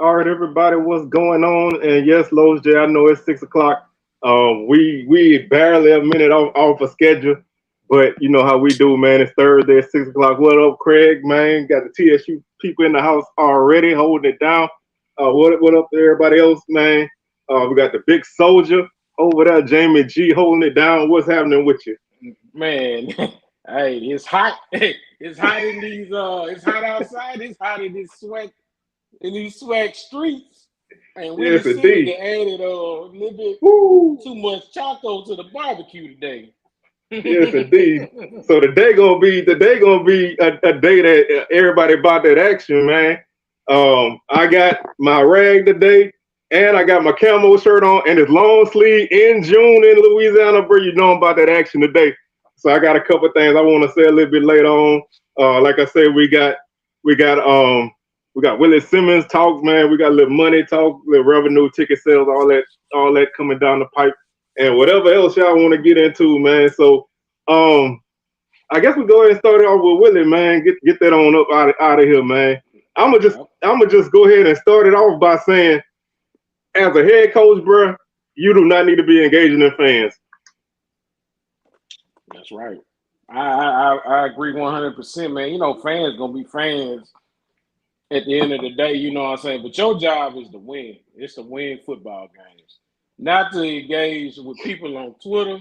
All right, everybody, what's going on? And yes, Lowe's J, I know it's 6 o'clock. We barely a minute off a schedule, but you know how we do, man. It's Thursday at 6 o'clock. What up, Craig? Man, got the TSU people in the house already holding it down. What up to everybody else, man? We got the big soldier over there, Jamie G, holding it down. What's happening with you? Man, hey, it's hot. It's hot in these it's hot outside. It's hot in these swag streets. And Willie Yes, City indeed. they added a little bit Woo! too much choco to the barbecue today. Yes, indeed. So the day gonna be a day that everybody bought that action, man. I got my rag today, and I got my camo shirt on, and it's long sleeve in June in Louisiana, bro. You know about that action today. So I got a couple things I want to say a little bit later on. Like I said, we got we got Willie Simmons talks, man. We got a little money talk, little revenue, ticket sales, all that coming down the pipe, and whatever else y'all want to get into, man. So um, I guess we go ahead and start it off with Willie, man. Get that on up out of here, man. Yep, I'm gonna just go ahead and start it off by saying, as a head coach, bro, you do not need to be engaging in fans. that's right. I agree 100%, man. You know, fans gonna be fans at the end of the day. You know what I'm saying? But your job is to win. It's to win football games, not to engage with people on Twitter.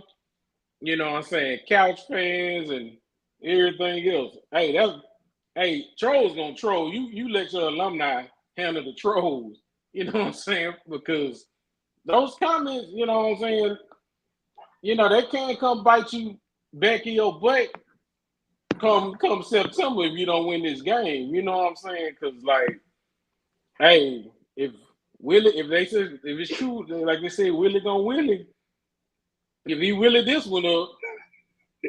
You know what I'm saying? Couch fans and everything else. Hey, trolls gonna troll. You let your alumni handle the trolls. You know what I'm saying? Because those comments, you know what I'm saying, they can't come bite you back in your butt come September if you don't win this game. You know what I'm saying? Cause like, hey, if they said if it's true, like they say, Willie gonna Willie. If he Willie this one up.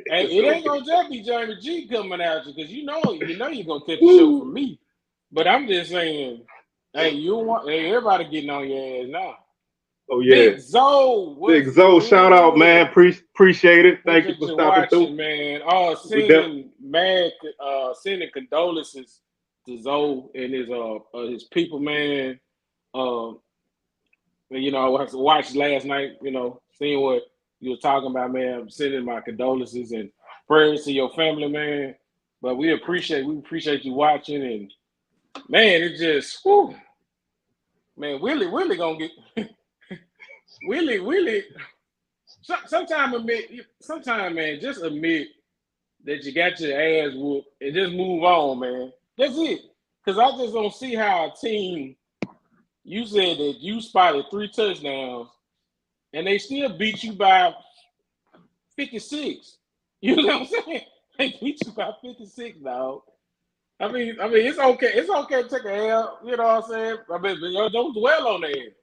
Hey, it ain't gonna just be Jamie G coming at you because you're gonna catch a show from me. But I'm just saying, hey, everybody getting on your ass now. Oh yeah, Big Zoe, Big what's Zoe, shout out, man. good? Appreciate it. Thank you Appreciate for you stopping through. watching, man. Oh, We def- sending condolences to Zoe and his people, man. Um, I watched last night, seeing what you were talking about, man. I'm sending my condolences and prayers to your family, man. But we appreciate you watching, and man, it just, whew, man, Willie gonna get Willie. Sometime, man, just admit that you got your ass whooped and just move on, man. That's it. Cause I just don't see how a team. You said that you spotted 3 touchdowns and they still beat you by 56. You know what I'm saying? They beat you by 56, dog. I mean, it's okay. It's okay to take a L. You know what I'm saying? I mean, don't dwell on that.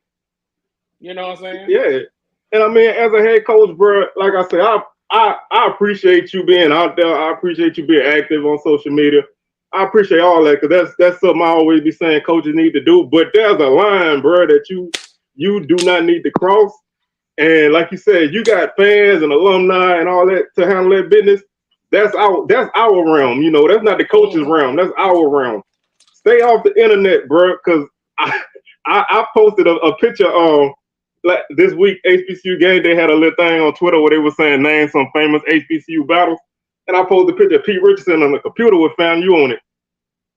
You know what I'm saying? yeah, and I mean, as a head coach, bro, like I said, I appreciate you being out there. I appreciate you being active on social media. I appreciate all that because that's something I always be saying coaches need to do. But there's a line, bro, that you do not need to cross. And like you said, you got fans and alumni and all that to handle that business. That's our realm. You know, that's not the coach's Mm-hmm. realm. That's our realm. Stay off the internet, bro, because I, I posted a picture like this week HBCU game. They had a little thing on Twitter where they were saying name some famous HBCU battles, and I posted a picture of Pete Richardson on the computer with FAMU on it.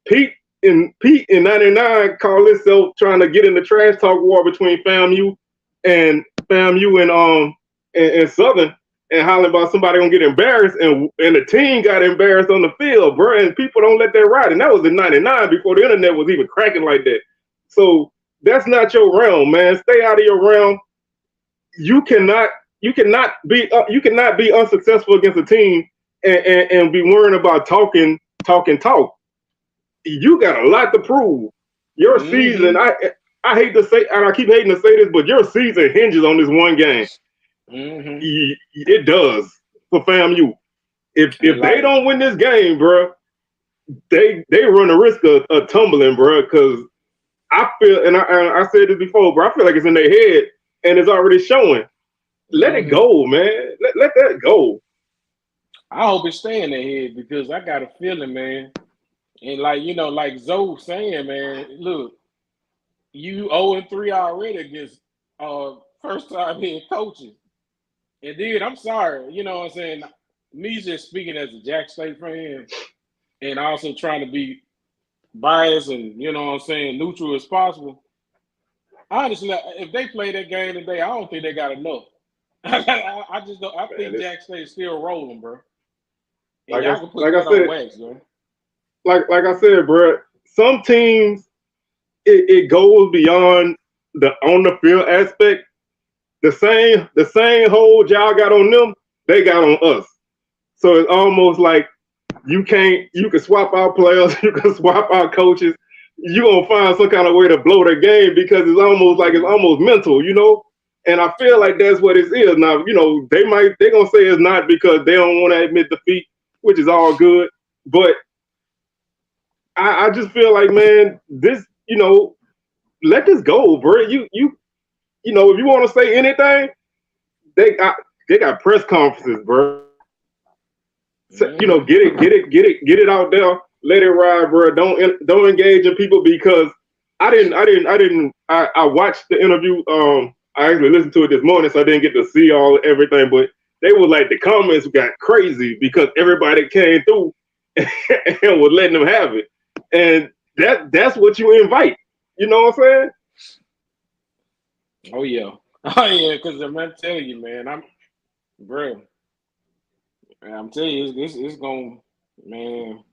Pete in '99 called himself trying to get in the trash talk war between FAMU and Southern, and hollering about somebody gonna get embarrassed, and the team got embarrassed on the field, bro. And people don't let that ride, and that was in '99 before the internet was even cracking like that. So that's not your realm, man. Stay out of your realm. You cannot you cannot be unsuccessful against a team and be worrying about talk. You got a lot to prove. Your season, Mm-hmm. I hate to say, and I keep hating to say this, but your season hinges on this one game. Mm-hmm. It does for FAMU. And If they like, don't win this game, bro, they run the risk of tumbling, bro. Because I feel, and I said this before, bro. I feel like it's in their head and it's already showing. Let it mm-hmm. go, man. Let that go. I hope it stay in their head because I got a feeling, man. And like, like Zoe saying, man, look, you 0-3 already against first time head coaches. And then I'm sorry, you know what I'm saying? Me just speaking as a Jack State fan and also trying to be biased and, you know what I'm saying, neutral as possible. Honestly, if they play that game today, I don't think they got enough. I just don't. I think Jack State is still rolling, bro. And y'all can put that on wax, man. Like I said, bro, some teams it goes beyond the on the field aspect. The same hold y'all got on them, they got on us. So it's almost like you can swap out players, you can swap out coaches. You're gonna find some kind of way to blow the game because it's almost mental, you know? And I feel like that's what it is. Now, you know, they're gonna say it's not because they don't want to admit defeat, which is all good. But I just feel like, man, this, you know, let this go, bro. You know, if you want to say anything, they got press conferences, bro. So, you know, get it out there. Let it ride, bro. Don't engage in people because I watched the interview. I actually listened to it this morning, so I didn't get to see everything. But they were like the comments got crazy because everybody came through and was letting them have it, and that's what you invite. You know what I'm saying? Oh yeah, because I'm telling you, man, I'm telling you, it's gonna, man,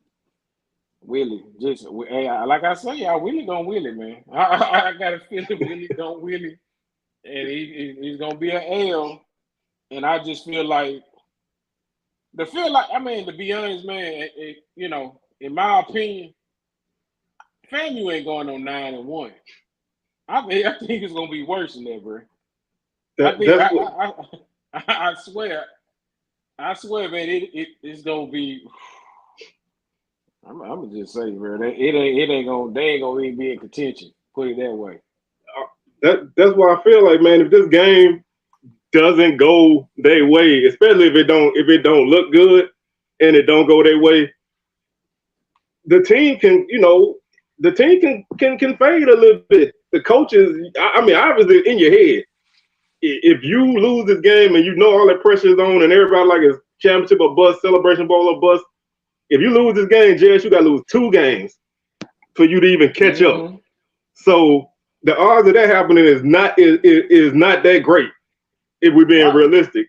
Willie, just hey, like I say, y'all, Willie gonna Willie, man. I got a feeling Willie gonna Willie, and he's gonna be an L, and I just feel like I mean, to be honest, man, you know, in my opinion, FAMU ain't going on 9-1. I think it's gonna be worse than that, bro. I swear, man, it's gonna be. I'm gonna just say, bro, they ain't gonna even be in contention. Put it that way. That's why I feel like, man, if this game doesn't go their way, especially if it don't look good and it don't go their way, the team can, you know, can fade a little bit. The coaches, I mean, obviously in your head, if you lose this game and you know all that pressure is on and everybody like it's championship or bust, celebration bowl or bust, if you lose this game, Jess, you got to lose 2 games for you to even catch up. So the odds of that happening is not that great if we're being realistic.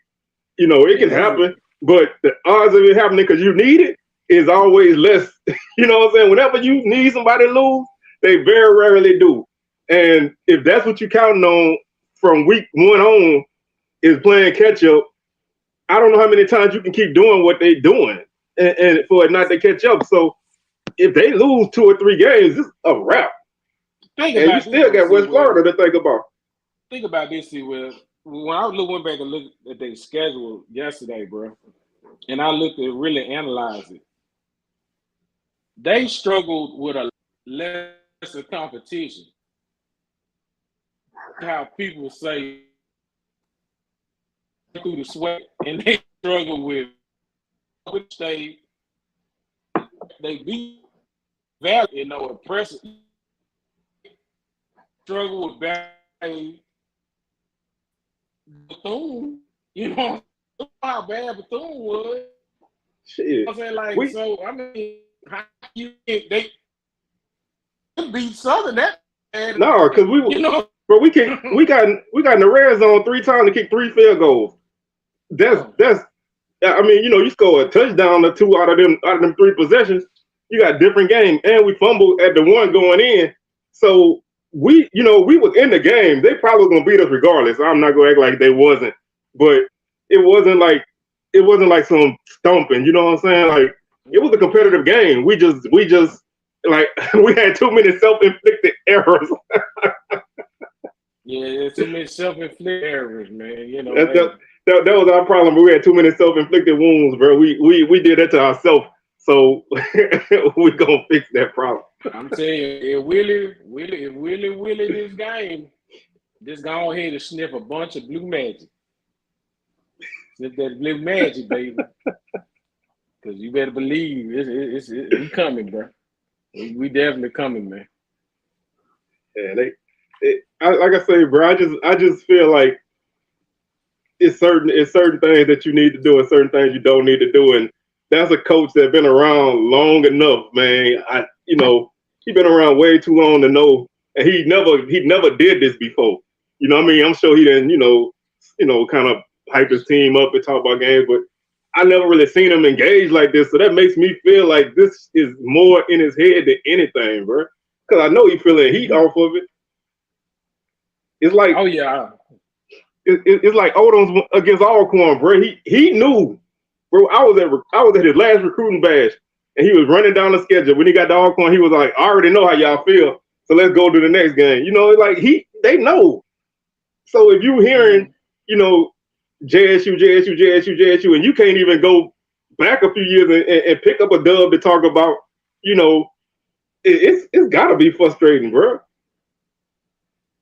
You know, it can happen, but the odds of it happening because you need it is always less. You know what I'm saying? Whenever you need somebody to lose, they very rarely do. And if that's what you're counting on from week 1 on is playing catch up, I don't know how many times you can keep doing what they're doing and for it not to catch up. So if they lose 2 or 3 games, it's a wrap. And you still got West Florida to think about. Think about this, see, when I went back and looked at their schedule yesterday, bro, and I looked at really analyze it, they struggled with a lesser competition. How people say through the SWAC, and they struggle with which they beat Valley, you know, oppressive. Struggle with Bethune, you know how bad Bethune was. Shit. You know what I'm saying? Like, so I mean, how you think they beat Southern that bad? No, because but we got in the red zone 3 times to kick 3 field goals. That's I mean, you know, you score a touchdown or 2 out of them 3 possessions. You got a different game, and we fumbled at the 1 going in. So we was in the game. They probably gonna beat us regardless. I'm not gonna act like they wasn't, but it wasn't like some stomping. You know what I'm saying? Like it was a competitive game. We just like we had too many self-inflicted errors. Yeah, too many self-inflicted errors, man. You know that was our problem. We had too many self-inflicted wounds, bro. We did that to ourselves. So we gonna fix that problem. I'm telling you, if Willie this game, just go ahead and sniff a bunch of blue magic. Sniff that blue magic, baby. Because you better believe we coming, bro. We definitely coming, man. Yeah, like I say, bro, I just feel like it's certain things that you need to do and certain things you don't need to do. And that's a coach that's been around long enough, man. He been around way too long to know, and he never did this before. You know what I mean? I'm sure he didn't, kind of hype his team up and talk about games, but I never really seen him engage like this. So that makes me feel like this is more in his head than anything, bro. Because I know he's feeling heat off of it. It's like, oh yeah, it's like Odom's against Alcorn, bro. He knew, bro. I was at his last recruiting bash, and he was running down the schedule. When he got to Alcorn, he was like, I already know how y'all feel, so let's go to the next game. Like they know. So if you hearing, JSU, and you can't even go back a few years and pick up a dub to talk about, it's gotta be frustrating, bro.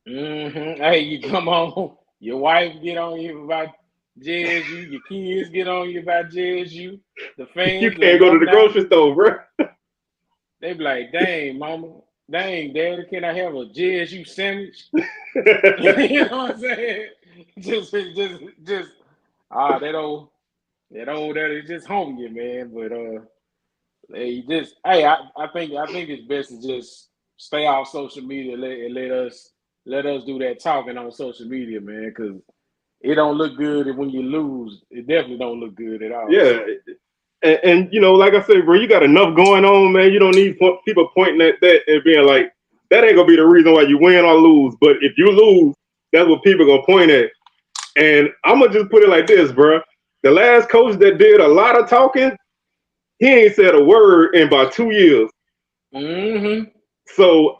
Hey, you come on. Your wife get on you about JSU. Your kids get on you about JSU. The fans. You can't go to the grocery store, bro. They be like, dang, mama. Dang, daddy, can I have a JSU sandwich? You know what I'm saying? Just that is just hungry, man. But I think it's best to just stay off social media and let us do that talking on social media, man, because it don't look good, and when you lose, it definitely don't look good at all. Yeah. And like I said, bro, you got enough going on, man. You don't need people pointing at that and being like, that ain't gonna be the reason why you win or lose. But if you lose, that's what people gonna point at. And I'm gonna just put it like this, bro. The last coach that did a lot of talking, he ain't said a word in about 2 years. Mm-hmm. So,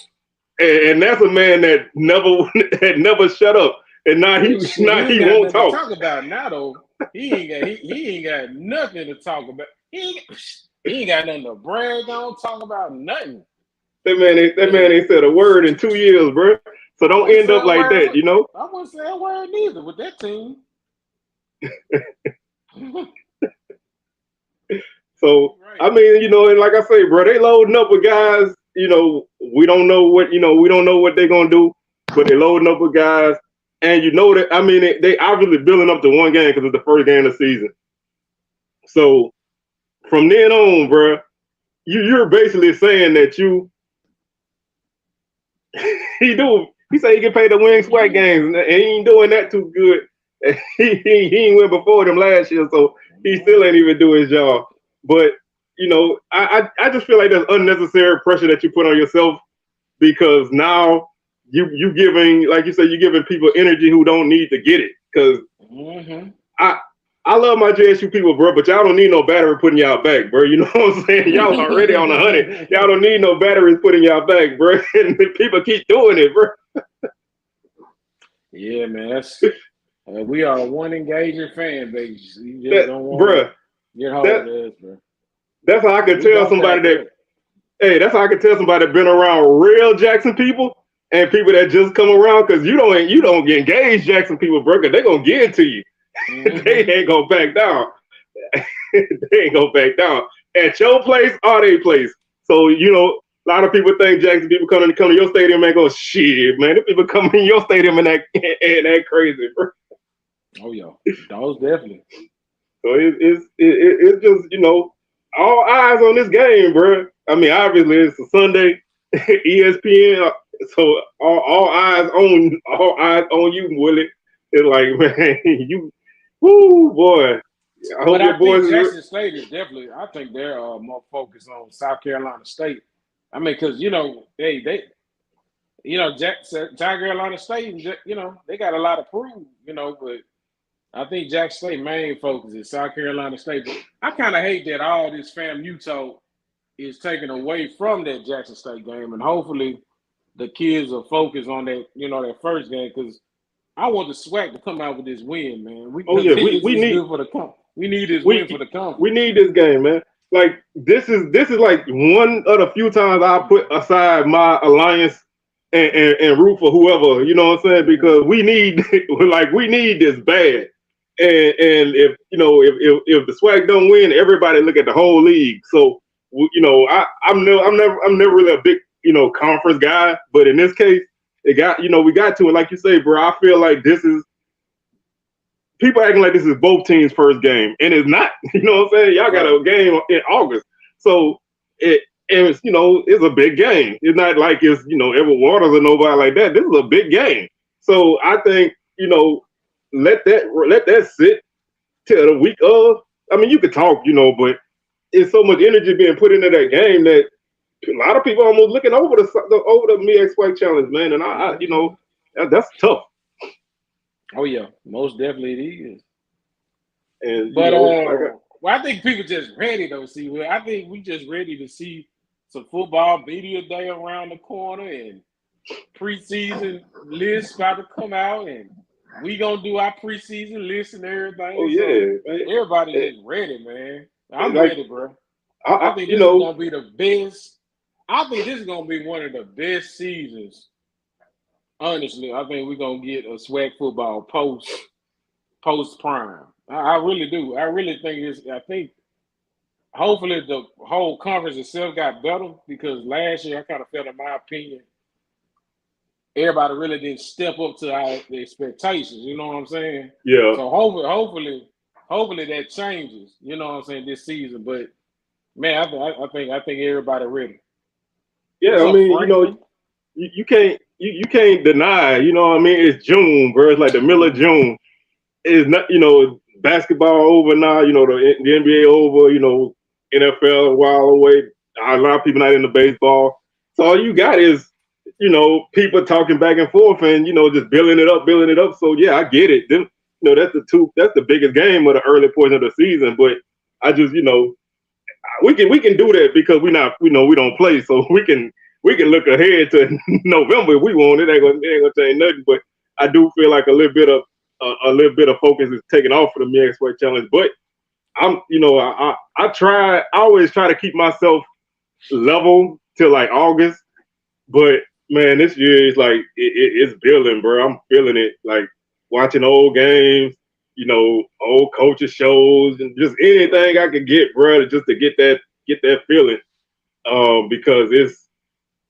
and that's a man that never shut up. And now he won't talk. Talk about now though. He ain't got nothing to talk about. He ain't got nothing to brag on. Talk about nothing. That man ain't said a word in 2 years, bro. So don't end up like that, I wouldn't say a word neither with that team. So right. I mean, and like I say, bro, they loading up with guys. We don't know what they're gonna do, but they loading up with guys. And that, I mean, they obviously building up to one game because it's the first game of the season. So from then on, bro, you're basically saying that he said he can pay to win SWAC games, and he ain't doing that too good. He ain't win before them last year, so he still ain't even do his job. But I just feel like there's unnecessary pressure that you put on yourself because now you giving, like you said, you're giving people energy who don't need to get it. Because I love my JSU people, bro, but y'all don't need no battery putting y'all back, bro. You know what I'm saying? Y'all already on 100. Y'all don't need no batteries putting y'all back, bro. And people keep doing it, bro. Yeah, man. We are one engaging fan base. You just don't want to get hard at us, bro. That's how I can tell somebody that's how I can tell somebody that been around real Jackson people and people that just come around, because you don't get engaged Jackson people, bro, because they're going to get it to you. They ain't going to back down. They ain't going to back down. At your place or their place. So, a lot of people think Jackson people come to your stadium and go, shit, man, if people come in your stadium and that crazy, bro. Oh, yeah. Those definitely. So it's just, all eyes on this game, bro. I mean, obviously it's a Sunday, ESPN. So all eyes on you, Willie. It's like, man, boy. I think Jackson State is definitely. I think they're more focused on South Carolina State. I mean, because they South Carolina State, they got a lot to prove, but I think Jackson State main focus is South Carolina State. But I kind of hate that all this FAMU talk is taken away from that Jackson State game, and hopefully the kids will focus on that, that first game, because I want the SWAC to come out with this win, man. We need good for the we need this win for the conference. We need this game, man. Like this is like one of the few times I put aside my alliance and root for whoever, you know what I'm saying? Because we need this bad. And if the SWAC don't win, everybody look at the whole league. So I'm never really a big conference guy, but in this case, it got, we got to it. Like you say, bro, I feel like this is people acting like this is both teams' first game, and it's not. You know what I'm saying? Y'all got a game in August, so it's it's a big game. It's not like it's Edward Waters or nobody like that. This is a big game, so I think let that sit till the week of. I mean, you could talk, but it's so much energy being put into that game that a lot of people almost looking over the SWAC challenge, man, and I that's tough. Oh yeah, most definitely it is. And but I think people just ready though. See, I think we just ready to see some football media day around the corner and preseason lists about to come out, and we gonna do our preseason list and everything. Oh yeah, man. Everybody is ready, man. I'm ready, bro. I think this is gonna be the best. I think this is gonna be one of the best seasons. Honestly, I think we're gonna get a SWAC football post prime. I really do. I really think I think hopefully the whole conference itself got better, because last year I kind of felt, in my opinion, everybody really didn't step up to the expectations. You know what I'm saying? Yeah. So hopefully that changes. You know what I'm saying, this season. But man, I think everybody ready. Yeah, I mean, you can't deny. You know what I mean? It's June, bro. It's like the middle of June. It's not, basketball over now. The NBA over. NFL a while away. A lot of people not into baseball. So all you got is people talking back and forth and just building it up. So yeah, I get it. Then that's the biggest game of the early portion of the season. But I just we can do that because we don't play, so we can look ahead to November if we want. It ain't gonna change nothing. But I do feel like a little bit of focus is taken off for the SWAC challenge. But I'm I always try to keep myself level till like August. But man, this year is like it's building, bro. I'm feeling it. Like watching old games, old coaches shows, and just anything I could get, bro, just to get that feeling. Because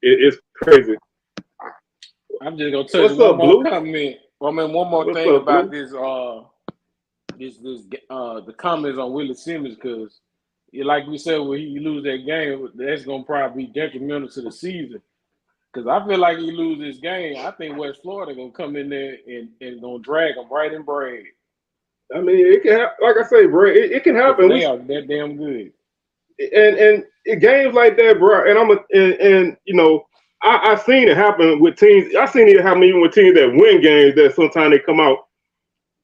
it's crazy. I'm just gonna touch one more comment. I mean, one more thing about this. The comments on Willie Simmons, because like we said, when he lose that game, that's gonna probably be detrimental to the season. Because I feel like he lose this game, I think West Florida gonna come in there and gonna drag them right in Bragg. I mean, it can like I say, bro, it can happen. They are that damn good. And games like that, bro. And I've seen it happen with teams. I've seen it happen even with teams that win games that sometimes they come out.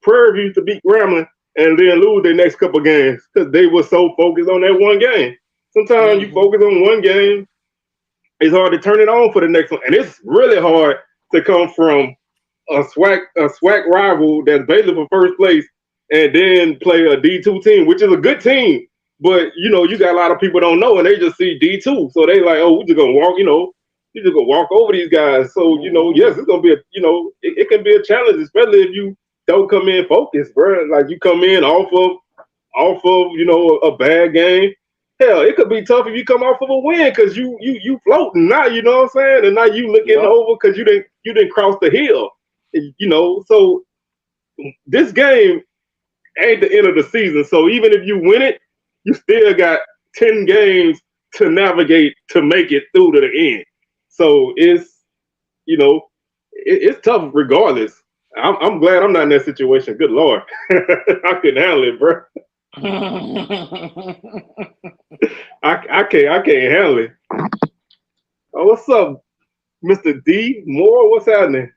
Prairie View used to beat Grambling and then lose their next couple games because they were so focused on that one game. Sometimes you focus on one game, it's hard to turn it on for the next one. And it's really hard to come from a SWAC rival that's basically for first place and then play a D2 team, which is a good team. But, you got a lot of people don't know, and they just see D2. So they like, oh, we're just going to walk, you just going to walk over these guys. So, yes, it's going to be it can be a challenge, especially if you don't come in focused, bro. Like you come in off of, a bad game. Hell, it could be tough if you come off of a win because you floating now, you know what I'm saying? And now you looking over because you didn't cross the hill. So this game ain't the end of the season. So even if you win it, you still got 10 games to navigate to make it through to the end. So it's tough regardless. I'm glad I'm not in that situation. Good Lord. I couldn't handle it, bro. I can't handle it. Oh, what's up, Mr. D Moore? What's happening?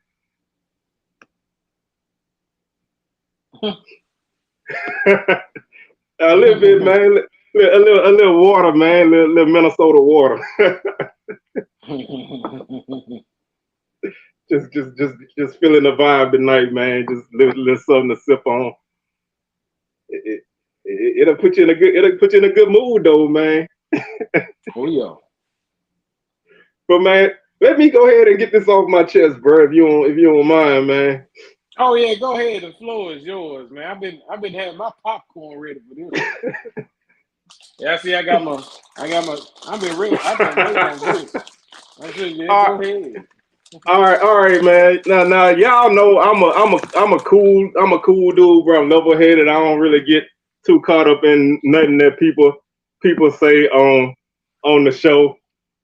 A little bit, man. A little water, man. A little Minnesota water. just feeling the vibe tonight, man. Just little something to sip on. It'll put you in a good mood, though, man. Oh yeah. But man, let me go ahead and get this off my chest, bro. If you don't mind, man. Oh yeah, go ahead. The floor is yours, man. I've been having my popcorn ready for this. Yeah, see, I've been ready on this. I said, yeah, go ahead. all right, man. Now, y'all know I'm a cool dude, bro. I'm level headed. I don't really get too caught up in nothing that people say on the show,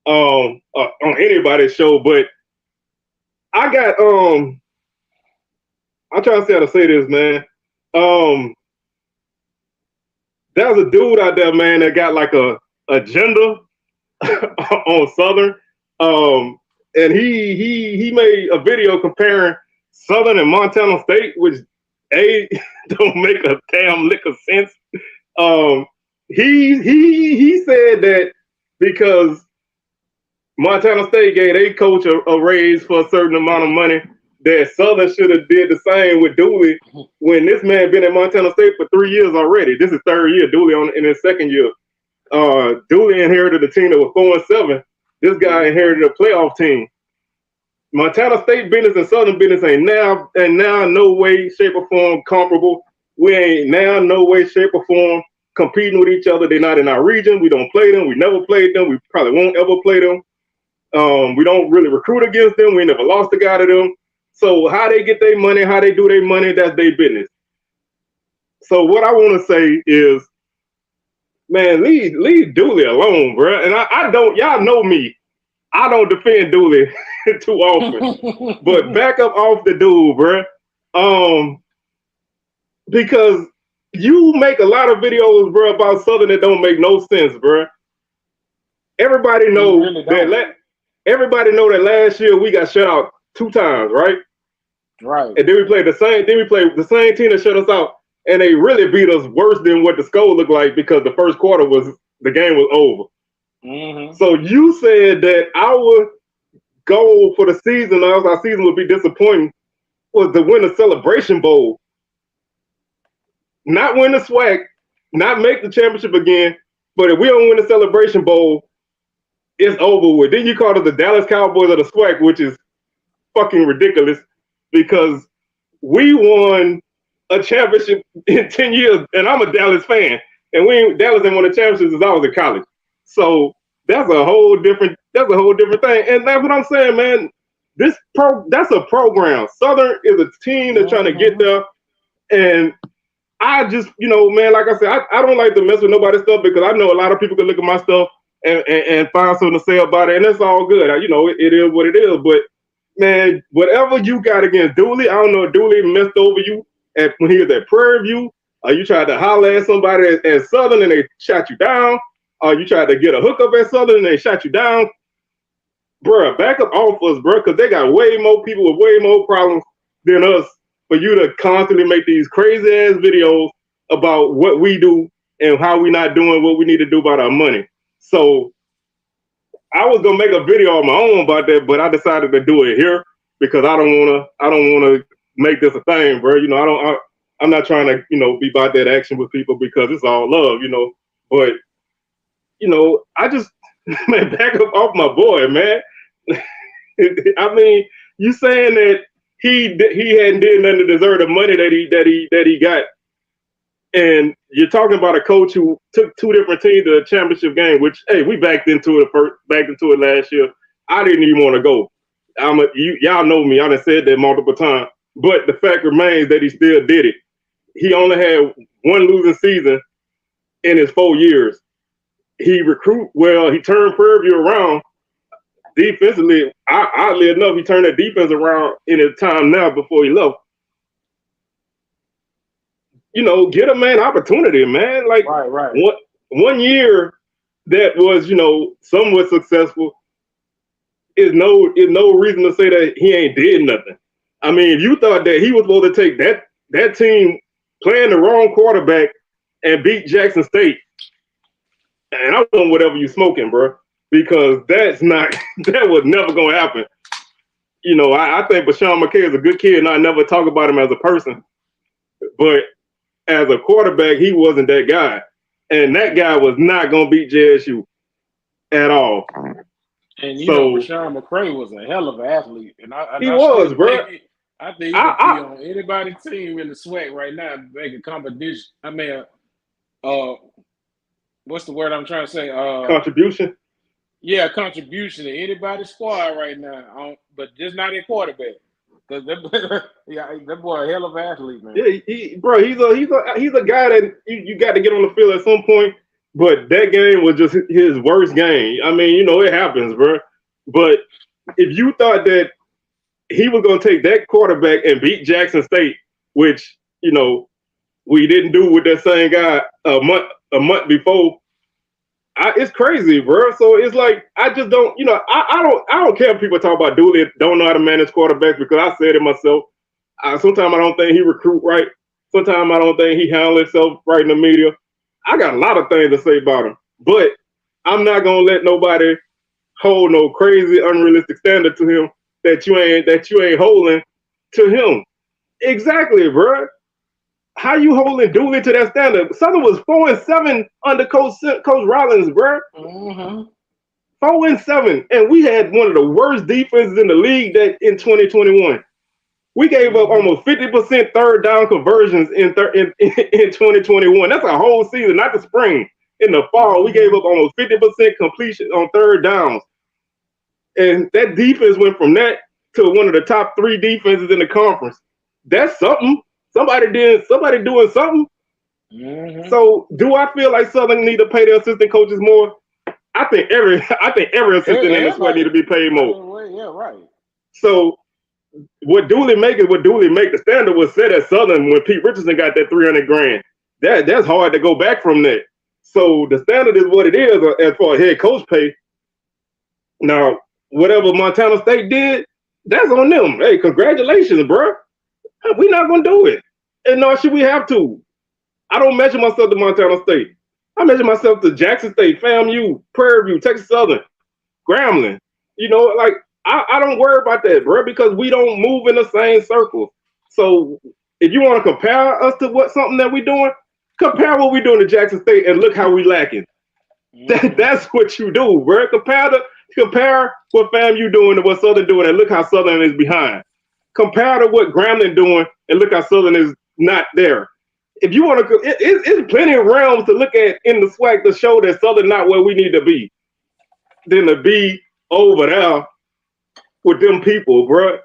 on anybody's show. But I got I'm trying to see how to say this, man. Um, there's a dude out there, man, that got like a agenda on Southern. Um, and he made a video comparing Southern and Montana State, which a don't make a damn lick of sense. Um, he said that because Montana State gave a coach a raise for a certain amount of money, that Southern should have did the same with Dooley when this man been at Montana State for 3 years already. This is third year. Dooley in his second year. Dooley inherited a team that was 4-7. This guy inherited a playoff team. Montana State business and Southern business ain't now no way, shape, or form comparable. We ain't now no way, shape, or form competing with each other. They're not in our region. We don't play them. We never played them. We probably won't ever play them. We don't really recruit against them. We never lost a guy to them. So how they get their money, how they do their money, that's their business. So what I want to say is, man, leave Dooley alone, bro. And I don't, y'all know me. I don't defend Dooley too often, but back up off the dude, bro. Because you make a lot of videos, bro, about Southern that don't make no sense, bro. Everybody know really everybody know that last year we got shut out 2 times, right? Right. And then we played the same team that shut us out, and they really beat us worse than what the score looked like because the first quarter the game was over. Mm-hmm. So you said that our goal for the season, our season would be disappointing, was to win the Celebration Bowl. Not win the SWAC, not make the championship again, but if we don't win the Celebration Bowl, it's over with. Then you call it the Dallas Cowboys of the SWAC, which is fucking ridiculous because we won a championship in 10 years, and I'm a Dallas fan, and Dallas ain't won a championship since I was in college. So that's a whole different thing. And that's what I'm saying, man. That's a program. Southern is a team that's trying to get there. And I just, man, like I said, I don't like to mess with nobody's stuff because I know a lot of people can look at my stuff and find something to say about it, and that's all good. It is what it is. But man, whatever you got against Dooley, I don't know if Dooley messed over you when he was at Prairie View, or you tried to holler at somebody at Southern and they shot you down, or you tried to get a hookup at Southern and they shot you down. Bruh, back up off us, bruh, because they got way more people with way more problems than us for you to constantly make these crazy ass videos about what we do and how we not doing what we need to do about our money. So I was gonna make a video on my own about that, but I decided to do it here because I don't wanna make this a thing, bro. I'm not trying to, be about that action with people because it's all love, But I just man, back up off my boy, man. I mean, you saying that he hadn't did nothing to deserve the money that he got, and you're talking about a coach who took 2 different teams to a championship game, which hey, we backed into it last year. I didn't even want to go. Y'all know me. I done said that multiple times, but the fact remains that he still did it. He only had 1 losing season in his 4 years. He turned Prairie View around defensively. Oddly enough, he turned that defense around in his time now before he left. Get a man opportunity, man. Like right. One year that was, somewhat successful is no reason to say that he ain't did nothing. I mean, if you thought that he was supposed to take that team playing the wrong quarterback and beat Jackson State, and I'm doing whatever you smoking, bro, because that was never gonna happen. I think Bashawn McKay is a good kid, and I never talk about him as a person, but as a quarterback, he wasn't that guy, and that guy was not gonna beat JSU at all. And Bashawn McCray was a hell of an athlete, and he was, bro. I think he could be on anybody's team in the SWAC right now, making competition. I mean, what's the word I'm trying to say? Contribution. Yeah, contribution to anybody's squad right now, but just not a quarterback. Because that boy a hell of an athlete, man. Yeah, bro, he's a guy that you got to get on the field at some point. But that game was just his worst game. I mean, it happens, bro. But if you thought that he was going to take that quarterback and beat Jackson State, which we didn't do with that same guy a month before, it's crazy, bro. So it's like I just don't, I don't care if people talk about Dooley don't know how to manage quarterbacks because I said it myself. Sometimes I don't think he recruit right. Sometimes I don't think he handle himself right in the media. I got a lot of things to say about him, but I'm not gonna let nobody hold no crazy, unrealistic standard to him that you ain't holding to him. Exactly, bro. How you holding Dooley to that standard? Southern was 4-7 under Coach Rollins, bro. Mm-hmm. 4-7, and we had one of the worst defenses in the league that in 2021. We gave up almost 50% third down conversions in 2021. That's a whole season, not the spring. In the fall, we gave up almost 50% completion on third downs. And that defense went from that to one of the top 3 defenses in the conference. That's something. Somebody doing something. Mm-hmm. So do I feel like Southern need to pay their assistant coaches more? I think every assistant in the SWAC need to be paid more. Yeah, right. So what Dooley make, the standard was set at Southern when Pete Richardson got that $300,000. That's hard to go back from that. So the standard is what it is as far as head coach pay. Now, whatever Montana State did, that's on them. Hey, congratulations, bro. We're not gonna do it, and nor should we have to. I don't measure myself to Montana State. I measure myself to Jackson State, FAMU, Prairie View, Texas Southern, Grambling. I don't worry about that, bro, because we don't move in the same circles. So if you want to compare us to something that we're doing, compare what we're doing to Jackson State and look how we lacking. Mm-hmm. That's what you do, bro. Compare what FAMU doing to what Southern doing and look how Southern is behind. Compare to what Grambling doing and look how Southern is not there. If you want to, it's plenty of realms to look at in the SWAC to show that Southern not where we need to be. Than to be over there with them people, bro.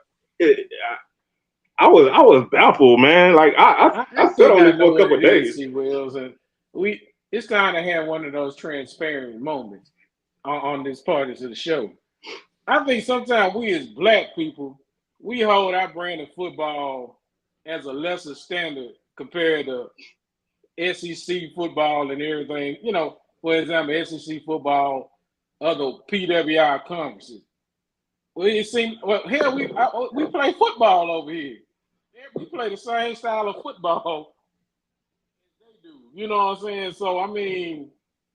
I was baffled, man. Like I sat on this for a couple of days. Wells, and it's time to have one of those transparent moments on this part of the show. I think sometimes we as black people, we hold our brand of football as a lesser standard compared to SEC football and everything. For example, SEC football, other PWI conferences. Well, hell, we play football over here. We play the same style of football as they do. You know what I'm saying? So, I mean,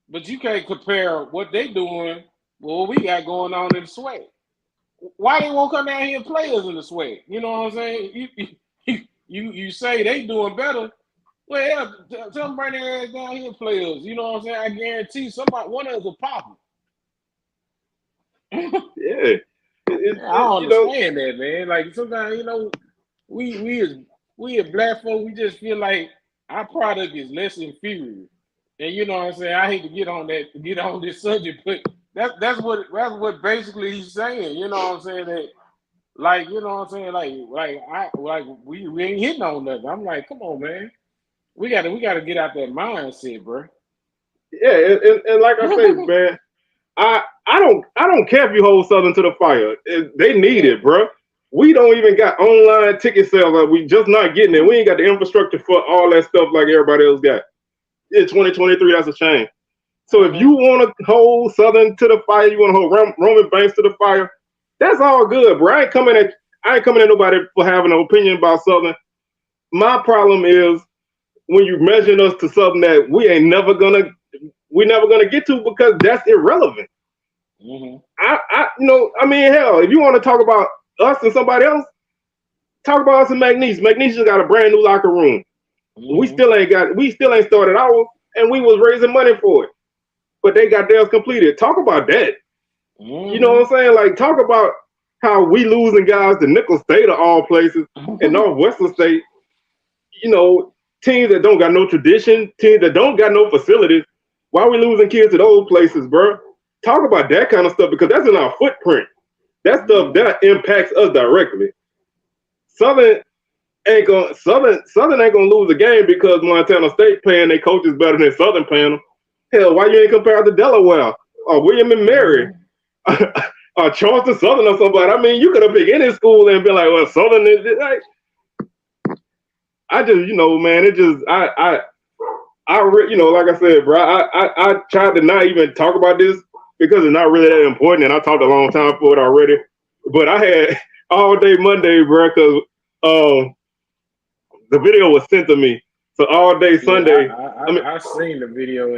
but you can't compare what they doing with what we got going on in the SWAC. Why they won't come down here and play us in the SWAC? You know what I'm saying? You say they doing better. Well, tell them bring their ass down here and play us. You know what I'm saying? I guarantee one of us will pop them. Yeah. I don't understand that, man. Like sometimes, we as black folk, we just feel like our product is less inferior. And you know what I'm saying? I hate to get on this subject, but that's what basically he's saying. You know what I'm saying? That, like, you know what I'm saying? Like we ain't hitting on nothing. I'm like, come on, man. We gotta get out that mindset, bro. Yeah, and like I say, man, I don't care if you hold Southern to the fire. They need it, bro. We don't even got online ticket sales. Like, we just not getting it. We ain't got the infrastructure for all that stuff like everybody else got. In 2023, that's a shame. So if you want to hold Southern to the fire, you want to hold Roman Banks to the fire, that's all good, bro. I ain't coming at nobody for having an opinion about Southern. My problem is when you measure us to something that we're never gonna get to because that's irrelevant. Mm-hmm. I mean, hell, if you want to talk about us and somebody else, talk about us and McNeese. McNeese just got a brand new locker room. Mm-hmm. We still ain't started ours, and we was raising money for it. But they got theirs completed. Talk about that. Mm-hmm. You know what I'm saying? Like, talk about how we losing guys to Nicholls State of all places and Northwestern State. Teams that don't got no tradition, teams that don't got no facilities. Why are we losing kids to those places, bro? talk about that kind of stuff because that's in our footprint. That stuff that impacts us directly. Southern ain't gonna lose a game because Montana State paying their coaches better than Southern paying them. Hell, why you ain't compare to Delaware or William and Mary or Charleston Southern or somebody? I mean, you could have picked any school and been like, well, Southern is like. I just, man, it just like I said, bro, I tried to not even talk about this because it's not really that important, and I talked a long time for it already. But I had all day Monday, bro, because the video was sent to me. So all day Sunday. I seen the video.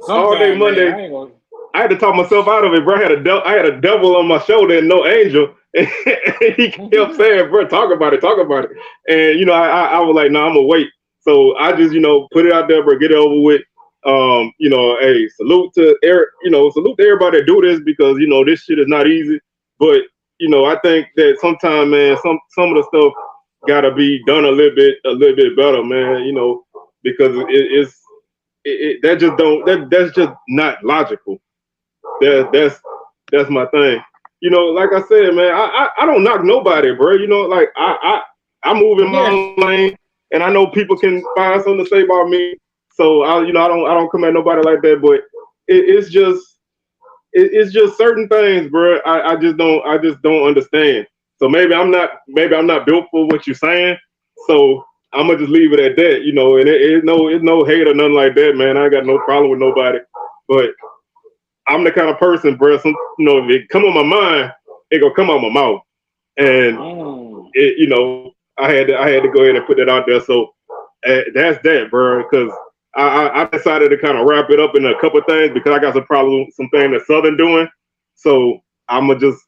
All day Monday. Man, I had to talk myself out of it, bro. I had a devil on my shoulder and no angel. And he kept saying, bro, talk about it. And, I was like, no, I'm going to wait. So I just, put it out there, bro, get it over with. Hey, salute to everybody that do this because, this shit is not easy. But, I think that sometimes, man, some of the stuff got to be done a little bit better, man, because that's just not logical. That's my thing. Like I said, man, I don't knock nobody, bro. Like I move in my own lane, and I know people can find something to say about me. So I don't come at nobody like that. But it's just certain things, bro. I just don't understand. So maybe I'm not built for what you're saying. So I'm gonna just leave it at that, And it's no hate or nothing like that, man. I ain't got no problem with nobody, but I'm the kind of person, bro. If it come on my mind, it gonna come out my mouth, and I had to go ahead and put that out there. So that's that, bro. Because I decided to kind of wrap it up in a couple of things because I got some problems, some things that Southern doing. So I'm gonna just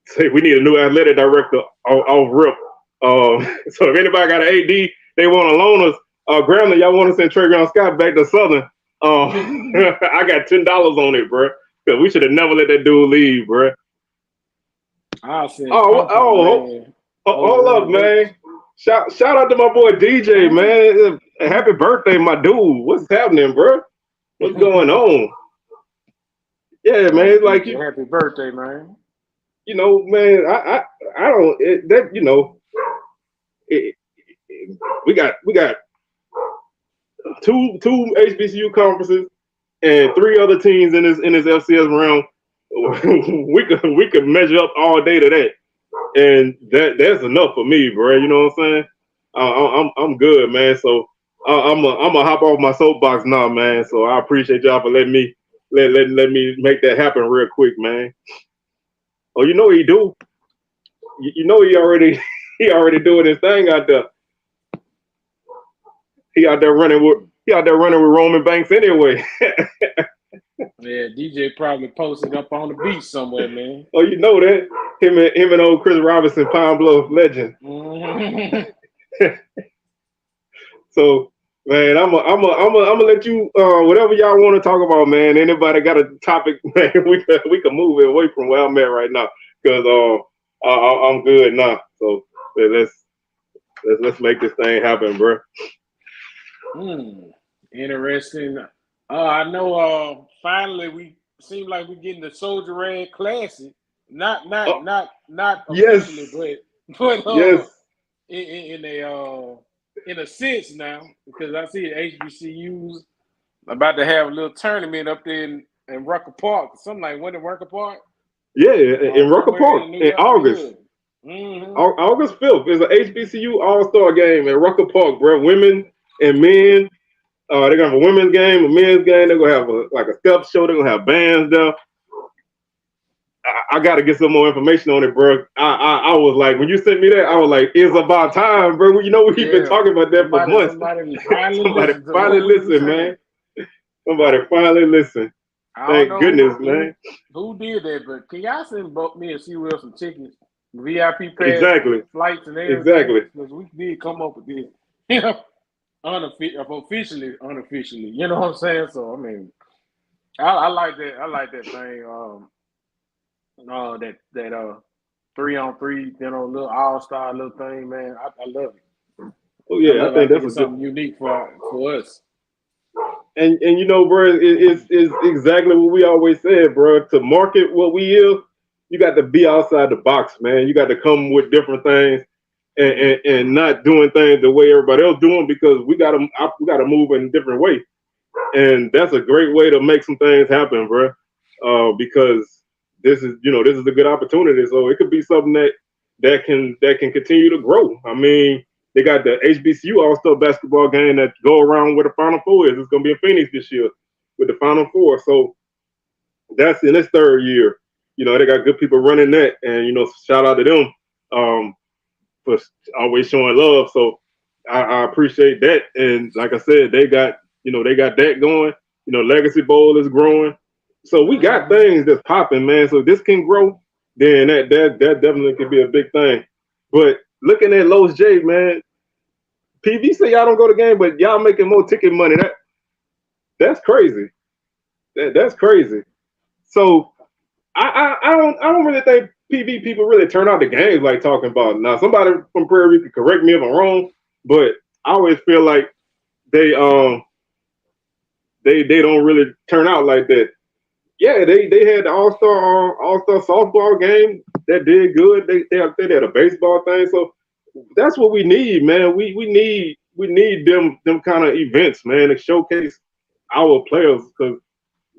say we need a new athletic director off rip. So if anybody got an AD, they want to loan us. Grambling, y'all want to send Travion Scott back to Southern? I got $10 on it, bro. Because we should have never let that dude leave, bro. Hold up, man. Shout out to my boy DJ, man. Happy birthday, my dude. What's happening, bro? What's going on? Yeah, man. It's like happy birthday, man. Man. I don't. We got two HBCU conferences and 3 other teams in this FCS round. we could measure up all day to that, and that's enough for me, bro. You know what I'm saying? I'm good, man. So I'm gonna hop off my soapbox now, man. So I appreciate y'all for letting me make that happen real quick, man. Oh, he do. He already doing his thing out there. He out there running with Roman Banks anyway. Yeah, DJ probably posted up on the beach somewhere, man. Oh, that him and old Chris Robinson, Pine Bluff legend. So, man, I'm gonna let you whatever y'all want to talk about, man. Anybody got a topic, man? We can move it away from where I'm at right now because I'm good now. So let's make this thing happen, bro. Interesting. I know. Finally, we seem like we're getting the Soldier Rag Classic. Not officially, but yes. In a sense now, because I see HBCUs about to have a little tournament up there in Rucker Park, something like when in Rucker Park. Yeah, in Rucker Park in August. August 5th is an HBCU All-Star game at Rucker Park, bro. Women and men. They're gonna have a women's game, a men's game. They're gonna have a step show. They're gonna have bands there. I got to get some more information on it, bro. I was like, when you sent me that, I was like, it's about time, bro. We've been talking about that for months. Somebody finally listen, man. Somebody finally listen. Thank goodness, man. Who did that? But can y'all send me and C. Will some tickets, VIP pass, exactly, flights and everything? Exactly. Because we did come up with this, unofficially. You know what I'm saying? So I mean, I like that. I like that thing. That 3-on-3, little all-star little thing, man. I love it. Oh yeah, I think that's something unique for us. and you know, bro, it's exactly what we always said, bro. To market what we is, you got to be outside the box, man. You got to come with different things and not doing things the way everybody else doing because we gotta move in a different way. And that's a great way to make some things happen, bro. Because this is a good opportunity. So it could be something that can continue to grow. I mean, they got the HBCU All-Star basketball game that go around where the Final Four is. It's going to be in Phoenix this year with the Final Four. So that's in its third year. You know, they got good people running that, and shout out to them for always showing love. So I appreciate that. And like I said, they got that going. Legacy Bowl is growing. So we got things that's popping, man. So if this can grow, then that definitely could be a big thing. But looking at Los J, man, PV say y'all don't go to game, but y'all making more ticket money. That's crazy. That's crazy. So I don't really think PV people really turn out the games like talking about. Now somebody from Prairie View can correct me if I'm wrong, but I always feel like they don't really turn out like that. Yeah, they had the all-star softball game that did good. They had a baseball thing. So that's what we need, man. We need them kind of events, man, to showcase our players because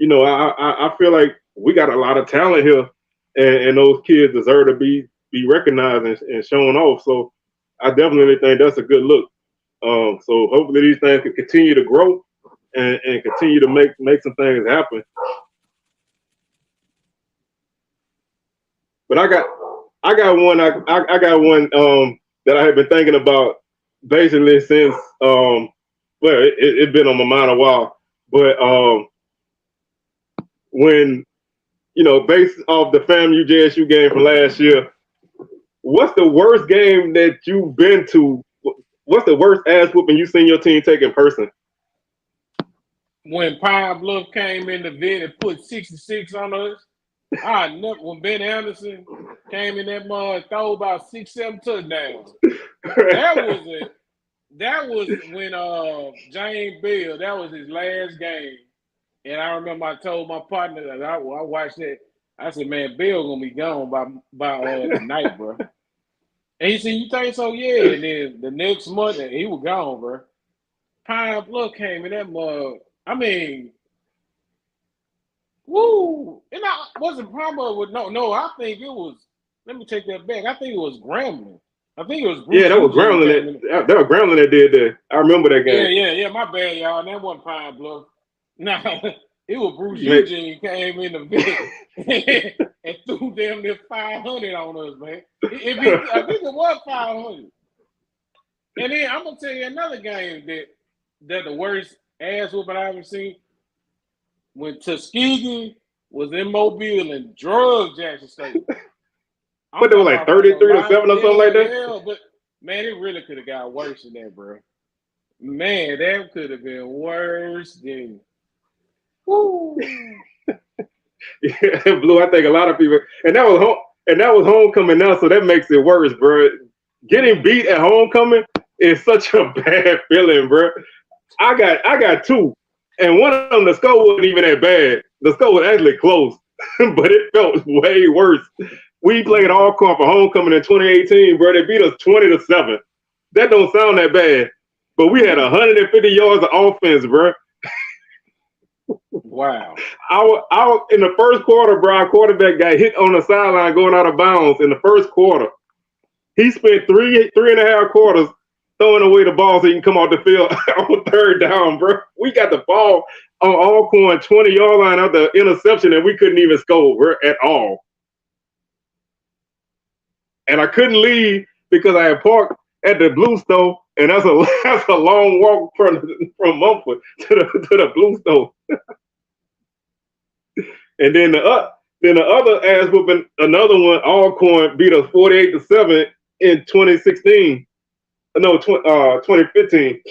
I feel like we got a lot of talent here, and those kids deserve to be recognized and shown off. So I definitely think that's a good look. So hopefully these things can continue to grow and continue to make some things happen. But I got one that I have been thinking about basically since it's been on my mind a while. But when based off the FAMU JSU game from last year, what's the worst game that you've been to? What's the worst ass whooping you've seen your team take in person? When Pine Bluff came in the vid and put 66 on us. When Ben Anderson came in that mud, throw about 6-7 touchdowns. That was when James Bill, that was his last game. And I remember I told my partner that I watched that. I said, man, Bill gonna be gone by tonight, bro. And he said, you think so? Yeah. And then the next month he was gone, bro. Pine Bluff came in that mud. I mean, woo! And I wasn't probably with no. I think it was. Let me take that back. I think it was Grambling. I think it was. Bruce that was Grambling. That was Grambling that did that. I remember that game. Yeah. My bad, y'all. That wasn't Pine Bluff. Nah, it was Bruce Eugene came in the vet and threw damn near 500 on us, man. I think it was 500. And then I'm gonna tell you another game that the worst ass whooping I ever seen. When Tuskegee was in Mobile and drug Jackson State. But they were like 33-7 or something like that? Yeah, but man, it really could have got worse than that, bro. Man, that could have been worse than woo. Yeah, Blue, I think a lot of people and that was homecoming now, so that makes it worse, bro. Getting beat at homecoming is such a bad feeling, bro. I got two. And one of them, the score wasn't even that bad. The score was actually close, but it felt way worse. We played Alcorn for homecoming in 2018, bro. They beat us 20-7. That don't sound that bad, but we had 150 yards of offense, bro. Wow. I in the first quarter, bro, our quarterback got hit on the sideline going out of bounds in the first quarter. He spent three and a half quarters throwing away the ball so he can come off the field on third down, bro. We got the ball on Alcorn 20-yard line out the interception, and we couldn't even score, bro, at all. And I couldn't leave because I had parked at the Blue Stove, and that's a long walk from Mumford to the Blue Stove. And then the other ass whooping, another one, Alcorn beat us 48-7 in 2016. No, 2015,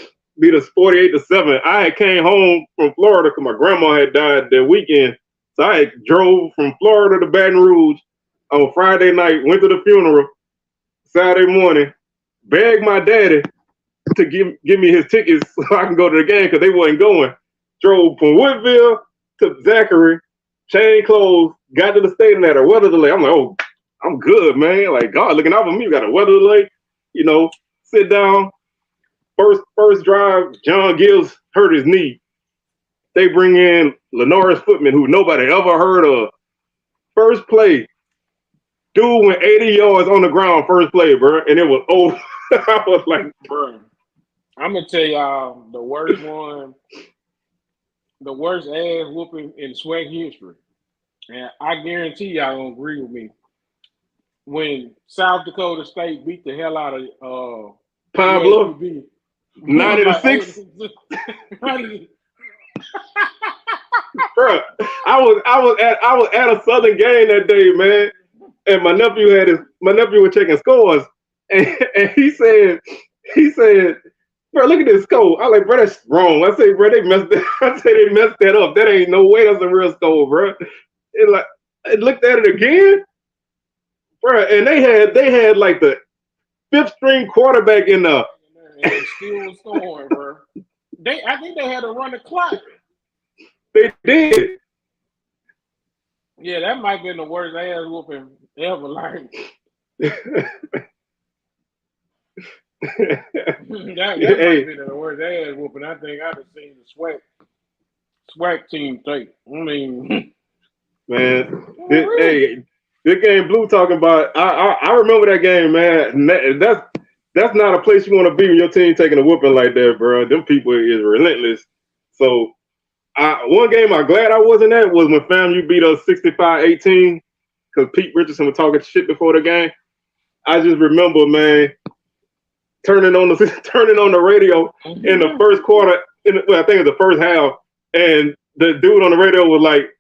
beat us 48-7. I had came home from Florida because my grandma had died that weekend. So I had drove from Florida to Baton Rouge on Friday night, went to the funeral Saturday morning, begged my daddy to give me his tickets so I can go to the game because they wasn't going. drove from Woodville to Zachary, changed clothes, got to the stadium at a weather delay. I'm like, oh, I'm good, man. Like, God looking out for me. We got a weather delay. You know, sit down. First drive, John Gibbs hurt his knee. They bring in Lenoris Footman, who nobody ever heard of. First play, dude went 80 yards on the ground first play, bro, and it was over. I was like, bro, I'm gonna tell y'all the worst one, the worst ass whooping in SWAC history, and I guarantee y'all gonna agree with me. When South Dakota State beat the hell out of Pine Bluff, 90-6. Bro, I was at a Southern game that day, man, and my nephew was checking scores, and he said, bro, look at this score. I was like, bro, that's wrong. I say, bro, they messed that up. That ain't no way that's a real score, bro. It looked at it again, bro, and they had like the fifth string quarterback in the. And it still was scoring, bro. I think they had to run the clock. They did. Yeah, that might have been the worst ass whooping ever. Like that might have been the worst ass whooping I think I've seen the SWAC team take. I mean, man, this game Blue talking about. I remember that game, man. That's not a place you want to be when your team taking a whooping like that, bro. Them people is relentless. So. One game I'm glad I wasn't at was when FAMU beat us 65-18 because Pete Richardson was talking shit before the game. I just remember, man, turning on the radio in the first quarter. I think it was the first half, and the dude on the radio was like,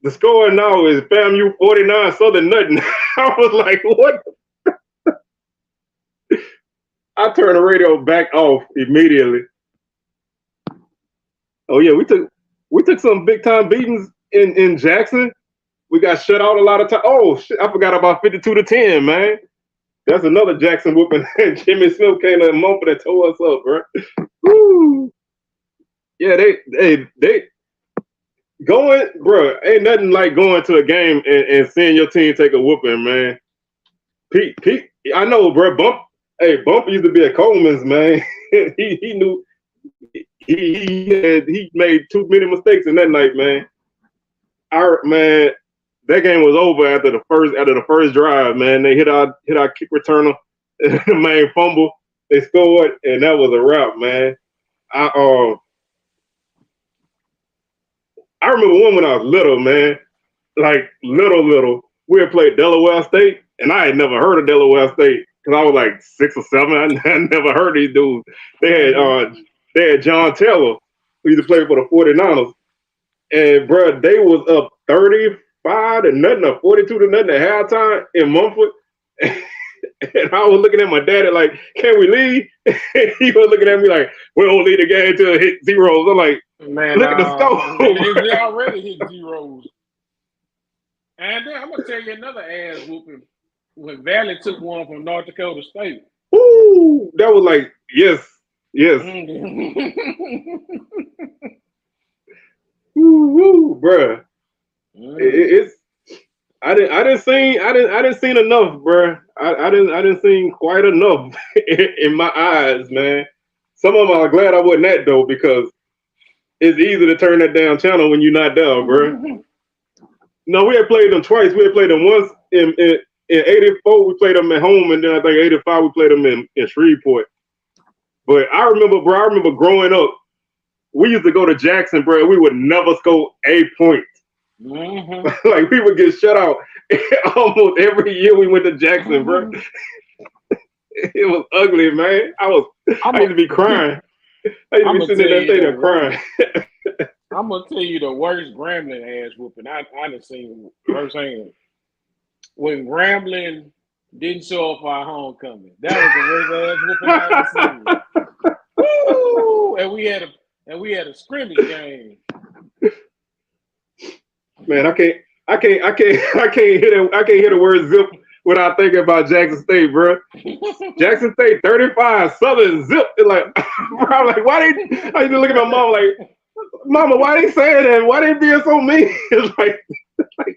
"The score now is FAMU 49, Southern nothing." I was like, "What?" I turned the radio back off immediately. Oh yeah, we took some big time beatings in Jackson. We got shut out a lot of time. Oh shit, I forgot about 52-10, man. That's another Jackson whooping. Jimmy Smith came in a moment and tore us up, bro. Woo. Yeah, they going, bro. Ain't nothing like going to a game and seeing your team take a whooping, man. Pete, I know, bro. Bump used to be at Coleman's, man. he knew. He made too many mistakes in that night, man. That game was over after the first drive, man. They hit our kick returner, the main fumble. They scored, and that was a wrap, man. I remember one when I was little, man. Like little. We had played Delaware State, and I had never heard of Delaware State because I was like 6 or 7. I never heard of these dudes. They had John Taylor, who used to play for the 49ers. And, bro, they was up 35-0 or 42-0 at halftime in Mumford. And I was looking at my daddy like, can we leave? He was looking at me like, we don't leave the game until it hit zeros. I'm like, man, look at the score. They already hit zeros. And then I'm going to tell you another ass whooping when Valley took one from North Dakota State. Ooh, that was like, yes. Woo, bruh. I didn't seen enough, bruh. I didn't seen quite enough in my eyes, man. Some of them are glad I wasn't at though, because it's easy to turn that down channel when you're not down, bruh. No, we had played them twice. We had played them once in 84. We played them at home, and then I think 85 we played them in Shreveport. But I remember growing up, we used to go to Jackson, bro. We would never score a point. Mm-hmm. Like, we would get shut out almost every year we went to Jackson, bro. It was ugly, man. I used to be crying. I used to be sitting in that thing and crying. I'm going to tell you the worst Grambling ass whooping I done seen firsthand. When Grambling didn't show up for our homecoming. That was the worst ass whooping I ever seen. Woo! And we had a scrimmage game. Man, I can't hear the word zip without thinking about Jackson State, bro. Jackson State 35, Southern zip. It's like, bro, I'm like, why they? I used to look at my mom like, Mama, why they saying that? Why they being so mean? It's like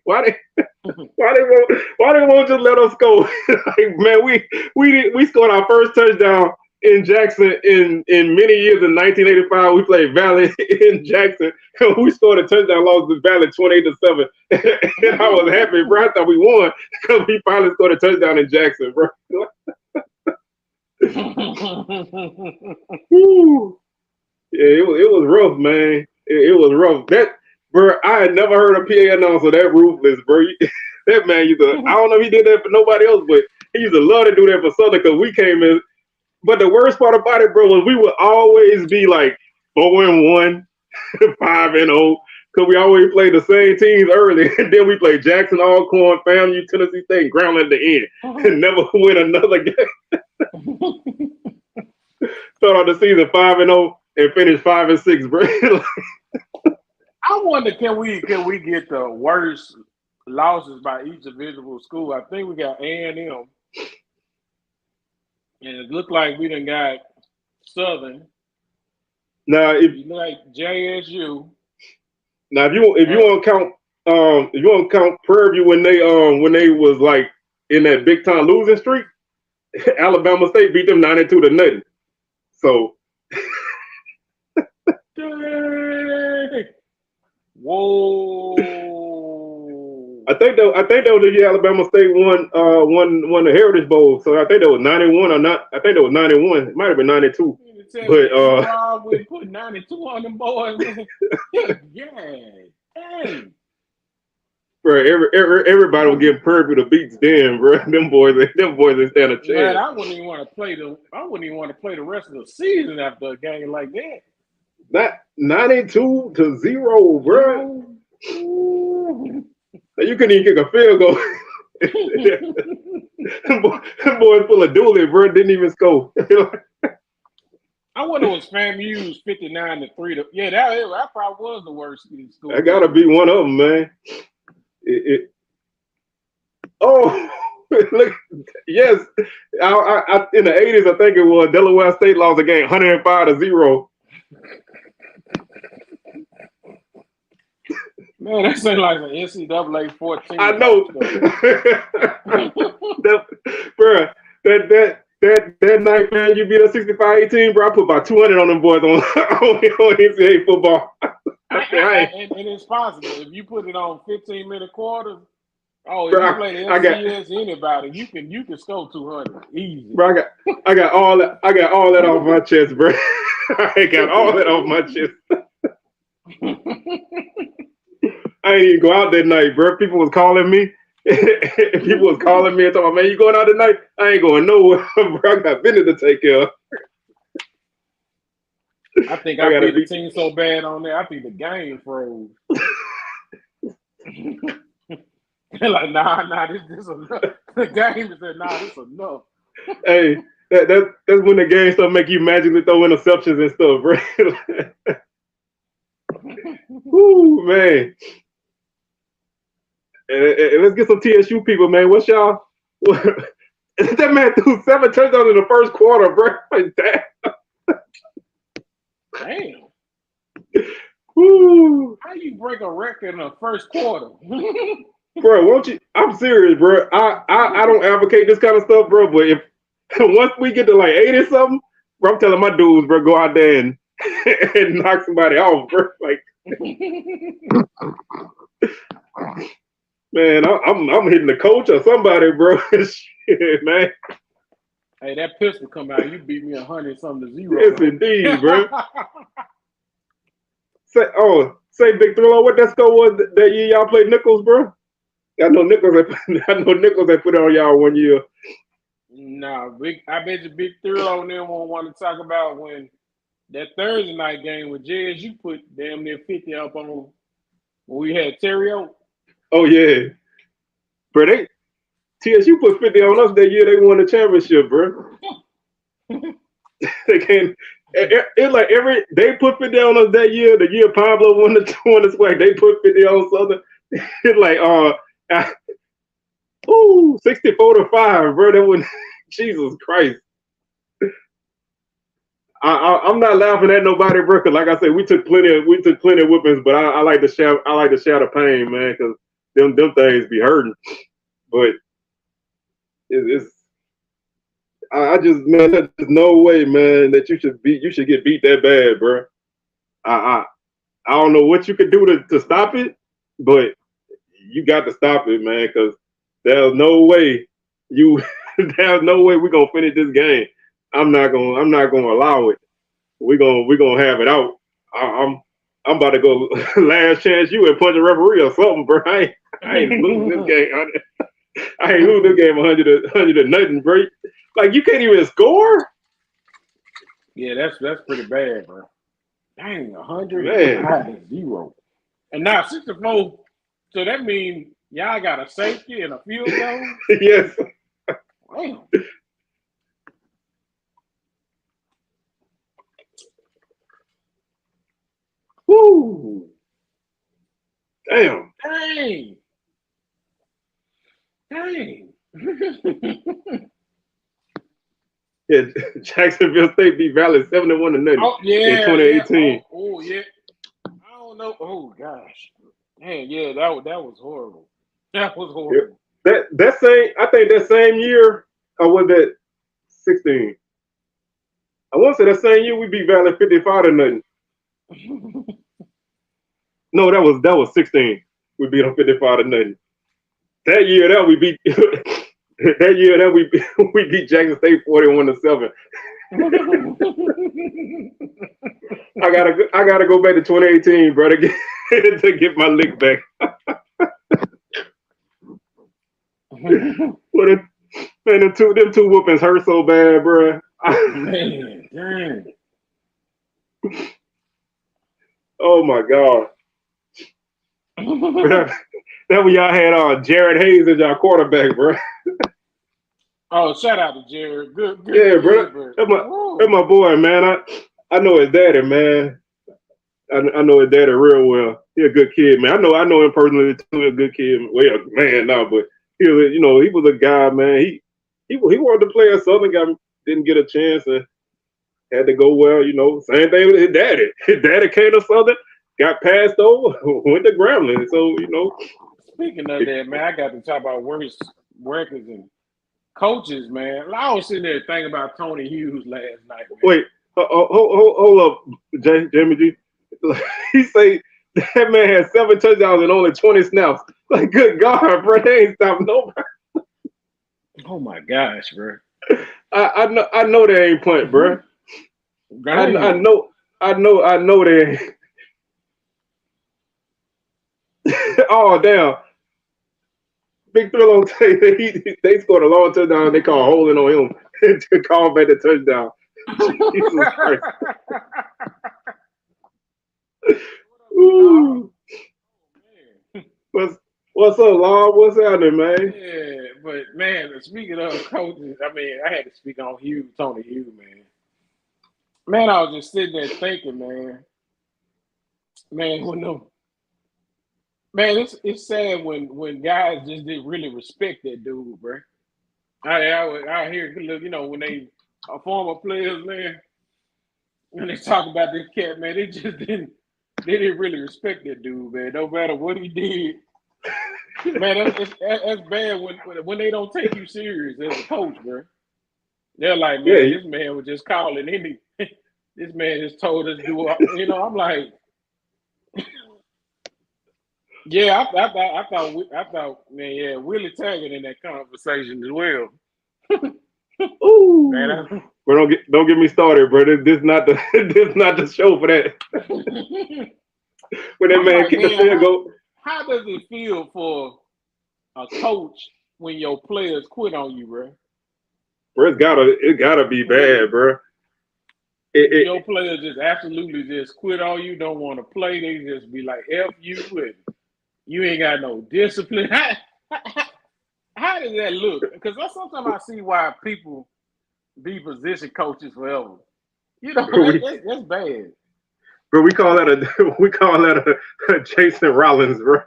why they won't just let us go? Like, man, we scored our first touchdown in Jackson in many years. In 1985, we played Valley in Jackson. We scored a touchdown, lost to Valley 28-7, and I was happy, bro. I thought we won because we finally scored a touchdown in Jackson, bro. Woo. Yeah, it was rough, man. It was rough. That, bro, I had never heard a PA announcer that ruthless, bro. That man used to, I don't know if he did that for nobody else, but he used to love to do that for Southern because we came in. But the worst part about it, bro, was we would always be like 4-1, 5-0, because we always played the same teams early. And then we played Jackson, Alcorn, FAMU, Tennessee State, and Ground at the end. And never win another game. Start out the season 5-0 and finish 5-6, bro. I wonder, can we get the worst losses by each individual school? I think we got A&M, and it looked like we done got Southern. Now, if you like JSU. Now, if you want to count Prairie View when they was like in that big time losing streak, Alabama State beat them 92-0. So, whoa! I think that was the year Alabama State won the Heritage Bowl. So I think that was 91 or not. I think that was 91. It might have been 92. But we put 92 on them boys. Yeah, dang. Bro, everybody was getting Prairie View the beats then, bro. Them boys didn't stand a chance. Man, I wouldn't even want to play the rest of the season after a game like that. That 92-0, bro. You couldn't even kick a field goal. Them boys full of dooley, bro. Didn't even score. I wonder was FAMU's 59-3. Yeah, that probably was the worst in school. That gotta be one of them, man. Oh, look, yes. I in the 80s, I think it was Delaware State lost a game 105-0. Man, that sounds like an NCAA 14. I know. Bro, that night, man, you beat us 65-18, bro. I put about 200 on them boys on NCAA football. And it's possible. If you put it on 15-minute quarters, if you play the FCS anybody, you can score 200 easy. Bro, I got all that off my chest, bro. I got all that off my chest. I ain't even go out that night, bro. People was calling me. People was calling me and talking, man, you going out tonight? I ain't going nowhere, bro. I got business to take care of. I think I beat the team so bad on there. I think the game froze. They're like, nah, this enough. The game said, nah, this enough. Hey, that's when the game stuff make you magically throw interceptions and stuff, bro. Woo, man. And let's get some TSU people, man. What's y'all? That man threw 7 touchdowns in the first quarter, bro. Like that. Damn. Woo. How you break a record in the first quarter? Bro, won't you? I'm serious, bro. I don't advocate this kind of stuff, bro. But if once we get to like 80 something, bro, I'm telling my dudes, bro, go out there and knock somebody off, bro. Like, man, I'm hitting the coach or somebody, bro. Shit, man. Hey, that pistol come out, you beat me 100-something-0. Yes, indeed, bro. Say, Big Thriller, what that score was that year y'all played Nichols, bro? I know Nichols had put it on y'all one year. Nah, I bet you Big Thriller on them won't want to talk about when that Thursday night game with Jez, you put damn near 50 up on when we had Terrio. Oh yeah, bro. TSU put 50 on us that year. They won the championship, bro. They can't. It's like they put 50 on us that year. The year Pablo won the SWAC, they put 50 on Southern. It's like 64-5, bro. That was Jesus Christ. I'm not laughing at nobody, bro. Cause like I said, we took plenty of whippings, but I like to shout the pain, man, because them things be hurting. But it's I just, man, there's no way, man, that you should get beat that bad, bro. I don't know what you could do to stop it, but you got to stop it, man, because there's no way there's no way we're gonna finish this game. I'm not gonna allow it. We're gonna have it out. I'm about to go last chance you and punch a referee or something, bro. I ain't losing this game. I ain't losing this game 100 to nothing, bro. Like, you can't even score. Yeah, that's pretty bad, bro. Dang, 100-0. And now 64. So that means y'all got a safety and a field goal? Yes. Damn. Woo. Damn. Dang. Yeah, Jacksonville State beat Valley 71-0 in 2018. Yeah. Oh, yeah. I don't know. Oh gosh. Man, yeah, that was horrible. That was horrible. Yeah. I think that same year, or was that 16? I want to say that same year we beat Valley 55-0. No, that was 16. We beat them 55-0. That year that we beat we beat Jackson State 41-7. I gotta go back to 2018, bro, to get my lick back. Man, them two whoopings hurt so bad, bro. Man, dang. Oh my God. That when y'all had Jared Hayes as y'all quarterback, bro. Oh, shout out to Jared. Good. Yeah, bro. That's my boy, man. I know his daddy, man. I know his daddy real well. He a good kid, man. I know him personally too. A good kid. Well, man, no, but he was a guy, man. He wanted to play at Southern, didn't get a chance and had to go well. Same thing with his daddy. His daddy came to Southern, got passed over, went to Grambling. So Speaking of that, man, I got to talk about worst records and coaches, man. I was sitting there thinking about Tony Hughes last night. Man. Wait, hold up, Jamie G. He say that man had 7 touchdowns and only 20 snaps. Like, good God, bro, they ain't stopping nobody. Oh my gosh, bro. I know they ain't punt, bro. I know they ain't. Oh damn. Big thrill on tape. They scored a long touchdown. They call holding on him to call back the touchdown. Jesus Christ. Ooh. What's up, Lord? What's happening, man? Yeah, but man, speaking of coaches, I mean, I had to speak on Tony Hughes, man. Man, I was just sitting there thinking, man, it's sad when guys just didn't really respect that dude, bro. I hear, when they are former players, man, when they talk about this cat, man, they didn't really respect that dude, man. No matter what he did, man, that's bad when they don't take you serious as a coach, bro. They're like, man, this man was just calling any. This man just told us to do. I'm like. Yeah, I thought, man, yeah, Willie Taggart in that conversation as well. Ooh, man, bro, don't get me started, bro. This not the show for that. When that man kicked the field goal. How does it feel for a coach when your players quit on you, bro? Bro, it gotta be bad, bro. Your players just absolutely just quit on you, don't want to play. They just be like, F you and you ain't got no discipline. How does that look? Because sometimes I see why people be position coaches forever. That's bad. Bro, we call that a Jason Rollins, bro.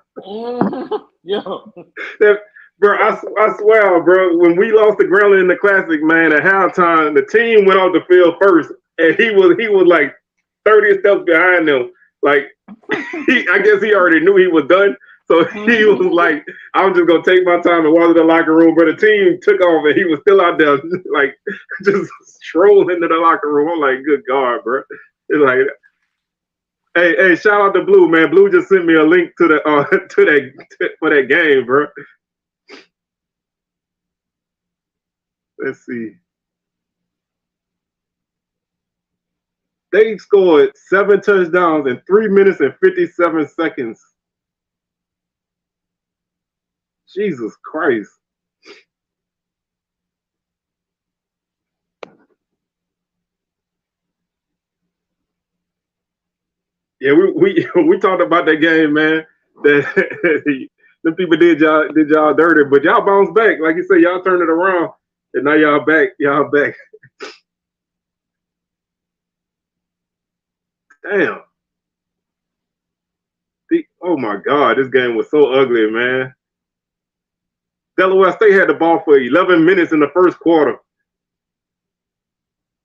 Yeah. Bro, I swear, bro, when we lost to Grambling in the Classic, man, at halftime, the team went off the field first. and he was like 30 steps behind them. Like I guess he already knew he was done. So he was like, I'm just gonna take my time and walk to the locker room. But the team took off and he was still out there, like just strolling into the locker room. I'm like, good God, bro. It's like, hey, shout out to Blue, man. Blue just sent me a link to the for that game, bro. Let's see. They scored 7 touchdowns in 3 minutes and 57 seconds. Jesus Christ. Yeah, we talked about that game, man. That the people did y'all dirty, but y'all bounced back. Like you said, y'all turned it around, and now y'all back. Y'all back. Damn. Oh my God, this game was so ugly, man. Delaware State had the ball for 11 minutes in the first quarter.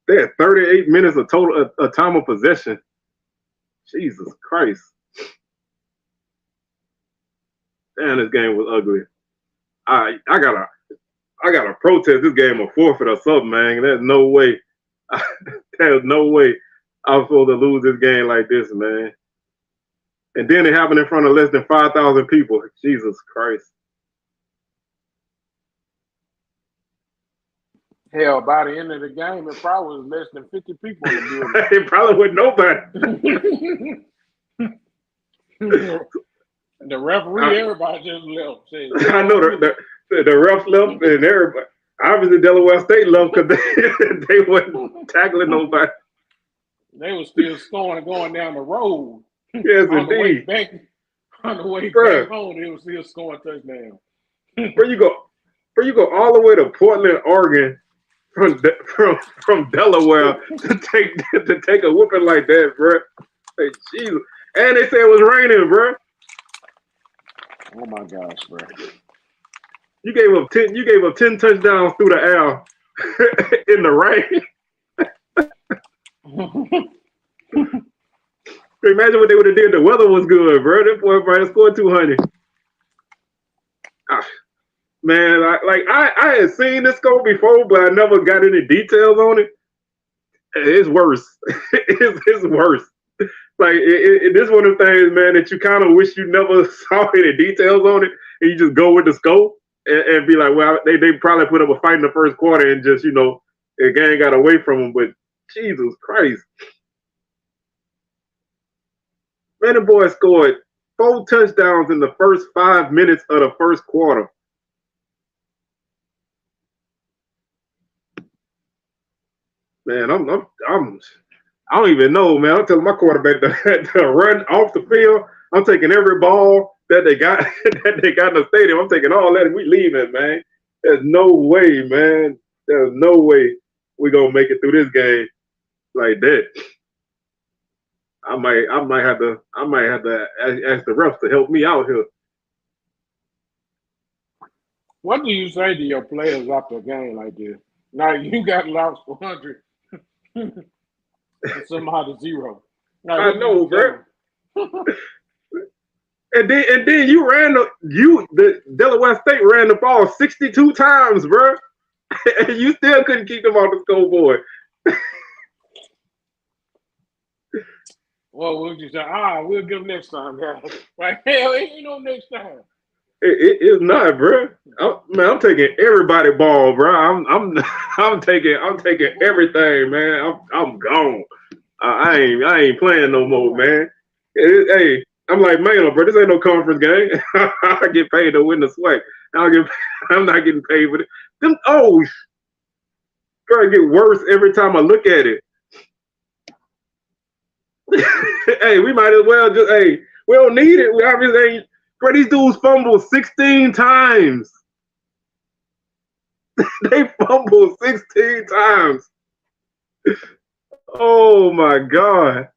They had 38 minutes of total time of possession. Jesus Christ. Damn, this game was ugly. I gotta protest this game or forfeit or something, man. There's no way. There's no way I'm supposed to lose this game like this, man. And then it happened in front of less than 5,000 people. Jesus Christ. Hell, by the end of the game, it probably was less than 50 people in the building. It probably wasn't nobody. The referee, everybody just left. I know the ref left and everybody. Obviously, Delaware State left because they wasn't tackling nobody. They were still scoring and going down the road. Yes, on indeed. On the way back home, they were still scoring touchdowns. Where you go all the way to Portland, Oregon, from Delaware to take a whooping like that, bro. Hey, Jesus. And they said it was raining, bro. Oh my gosh, bro. You gave up 10 touchdowns through the air in the rain. Imagine what they would have did. The weather was good, bro. That boy probably scored 200. Man, I had seen this score before, but I never got any details on it. It's worse. It's worse. Like this one of the things, man, that you kind of wish you never saw any details on it, and you just go with the scope and be like, well, they probably put up a fight in the first quarter and just, the game got away from them. But Jesus Christ, man, the boy scored 4 touchdowns in the first 5 minutes of the first quarter. Man, I don't even know, man. I'm telling my quarterback to run off the field. I'm taking every ball that they got in the stadium. I'm taking all that and we leaving, man. There's no way, man. There's no way we're gonna make it through this game like that. I might have to ask the refs to help me out here. What do you say to your players after a game like this? Now you got lost 400 and somehow to 0. Now, I know, bro. And then the Delaware State ran the ball 62 times, bro. And you still couldn't keep them off the scoreboard. Well, we'll just say, we'll give them next time, guys. Like, hell, ain't no next time. It's not, bro. I'm taking everybody ball, bro. I'm taking everything, man. I'm gone. I ain't playing no more, man. Hey, I'm like, man, bro, this ain't no conference game. I get paid to win the SWAC. I'm not getting paid for it. Bro, it get worse every time I look at it. Hey, we might as well we don't need it. We obviously ain't. Bro, these dudes fumbled 16 times. They fumbled 16 times. Oh my God.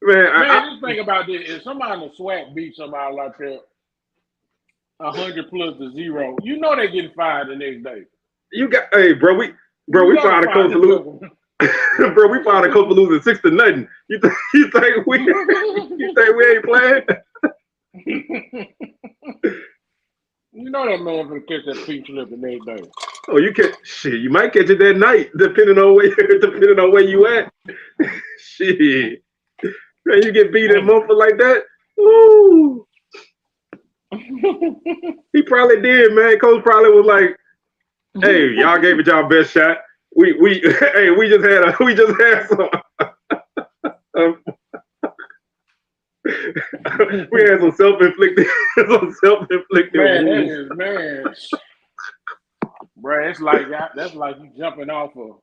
Man, just think about this. If somebody in the SWAC beat somebody like that, 100 plus the 0. You know they getting fired the next day. Hey, bro, we fired a coach for losing. Bro, we fired a coach for losing 6-0. You think we ain't playing? You know that man gonna catch that pink slip the next day. Oh, you might catch it that night, depending on where you at. Shit. Man, you get beat in Mumford like that? Woo. He probably did, man. Coach probably was like, "Hey, y'all gave it y'all best shot. We just had some we had some self-inflicted wounds." Man. Bro, that's like you jumping off of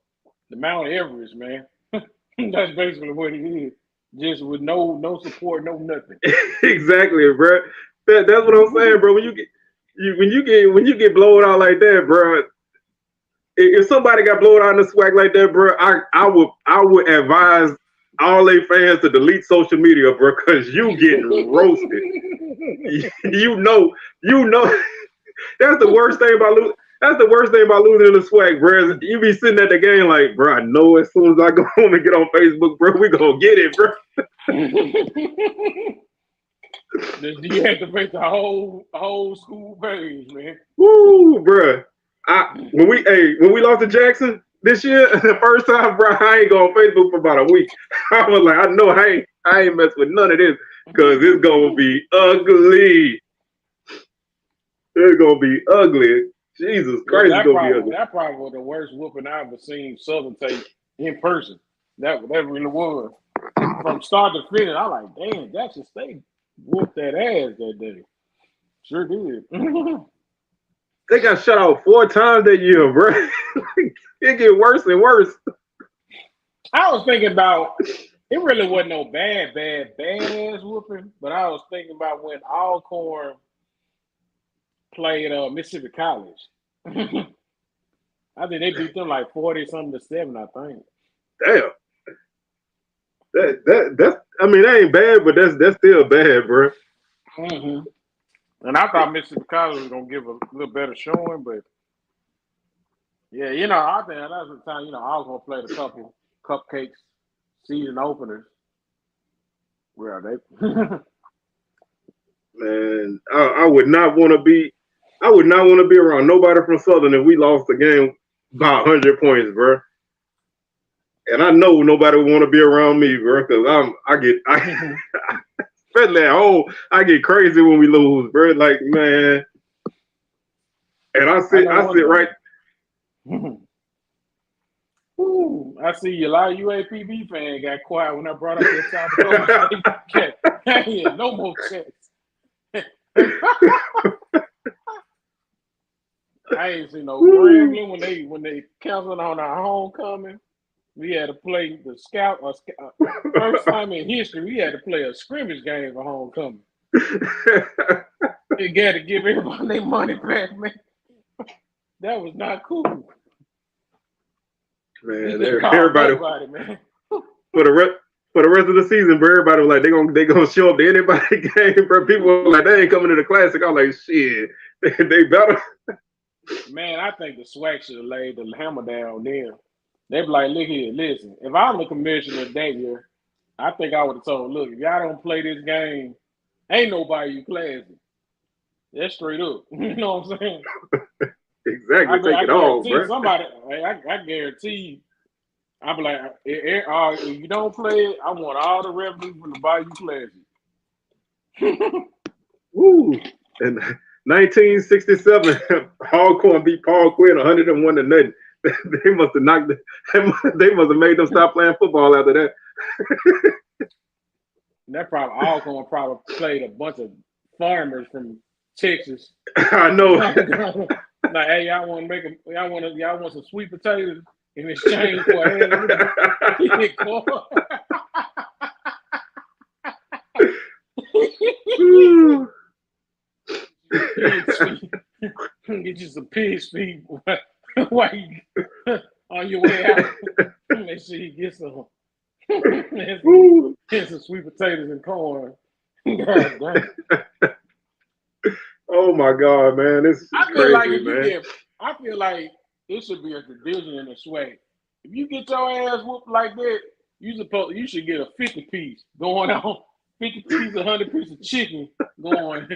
the Mount Everest, man. That's basically what it is. Just with no support, no nothing. Exactly, bro. That's what I'm saying, bro. When you get blown out like that, bro. If somebody got blown out in the SWAC like that, bro, I would advise all they fans to delete social media, bro, because you getting roasted. you know. That's the worst thing about losing. That's the worst thing about losing in the SWAC, bro. You be sitting at the game like, bro, I know as soon as I go home and get on Facebook, bro, we gonna get it, bro. Do you have to make the whole school page, man? Woo, bro. When we lost to Jackson this year, the first time, bro, I ain't go on Facebook for about a week. I was like, I know I ain't mess with none of this because it's gonna be ugly. It's gonna be ugly. Jesus Christ, it's gonna be ugly. That probably was the worst whooping I ever seen Southern take in person. That really was. From start to finish, I like, damn, Jackson State whooped that ass that day. Sure did. They got shut out 4 times that year, bro. It get worse and worse. I was thinking about, it really wasn't no bad ass whooping, but I was thinking about when Alcorn played Mississippi College. I think they beat them like 40-something to 7, I think. Damn. That's I mean, that ain't bad, but that's still bad, bro. Mm-hmm. And I thought Mississippi College was gonna give a little better showing, but yeah, I think that was the time, I was gonna play the couple cupcakes season openers. Where are they? Man, I would not want to be around nobody from Southern if we lost the game by 100 points, bro. And I know nobody would want to be around me, bro, because especially at home, I get crazy when we lose, bro. Like, man. And I sit right. Ooh, I see a lot of UAPB fans got quiet when I brought up that South Dakota. Yeah, no more checks. I ain't seen no Grambling when they canceled on our homecoming. We had to play the scout. First time in history, we had to play a scrimmage game for homecoming. They got to give everybody their money back, man. That was not cool. Man, everybody, man. For the rest of the season, bro, everybody was like, they gonna show up to anybody game, bro. People were like, they ain't coming to the classic. I was like, shit, they better. Man, I think the SWAC should have laid the hammer down there. They be like, look here, listen, if I'm the commissioner that year, I think I would have told, look, if y'all don't play this game, ain't nobody you classy. That's straight up. You know what I'm saying? Exactly. Take it all, bro. Somebody, I guarantee, I'll be like, if you don't play it, I want all the revenue from the Bayou Classic. Woo. And 1967, Alcorn beat Paul Quinn 101 to nothing. They must have made them stop playing football after that. That probably Alcorn probably played a bunch of farmers from Texas. I know. Like, hey, y'all want some sweet potatoes in exchange for a Get you some pig's feet while you on your way out. Make sure you get some. Get some sweet potatoes and corn. God damn. Oh my God, man, this is I feel like crazy, if you man. get, I feel like it should be a tradition in the SWAC. If you get your ass whooped like that, you should get a 50 piece going on, 50 piece, 100 piece of chicken going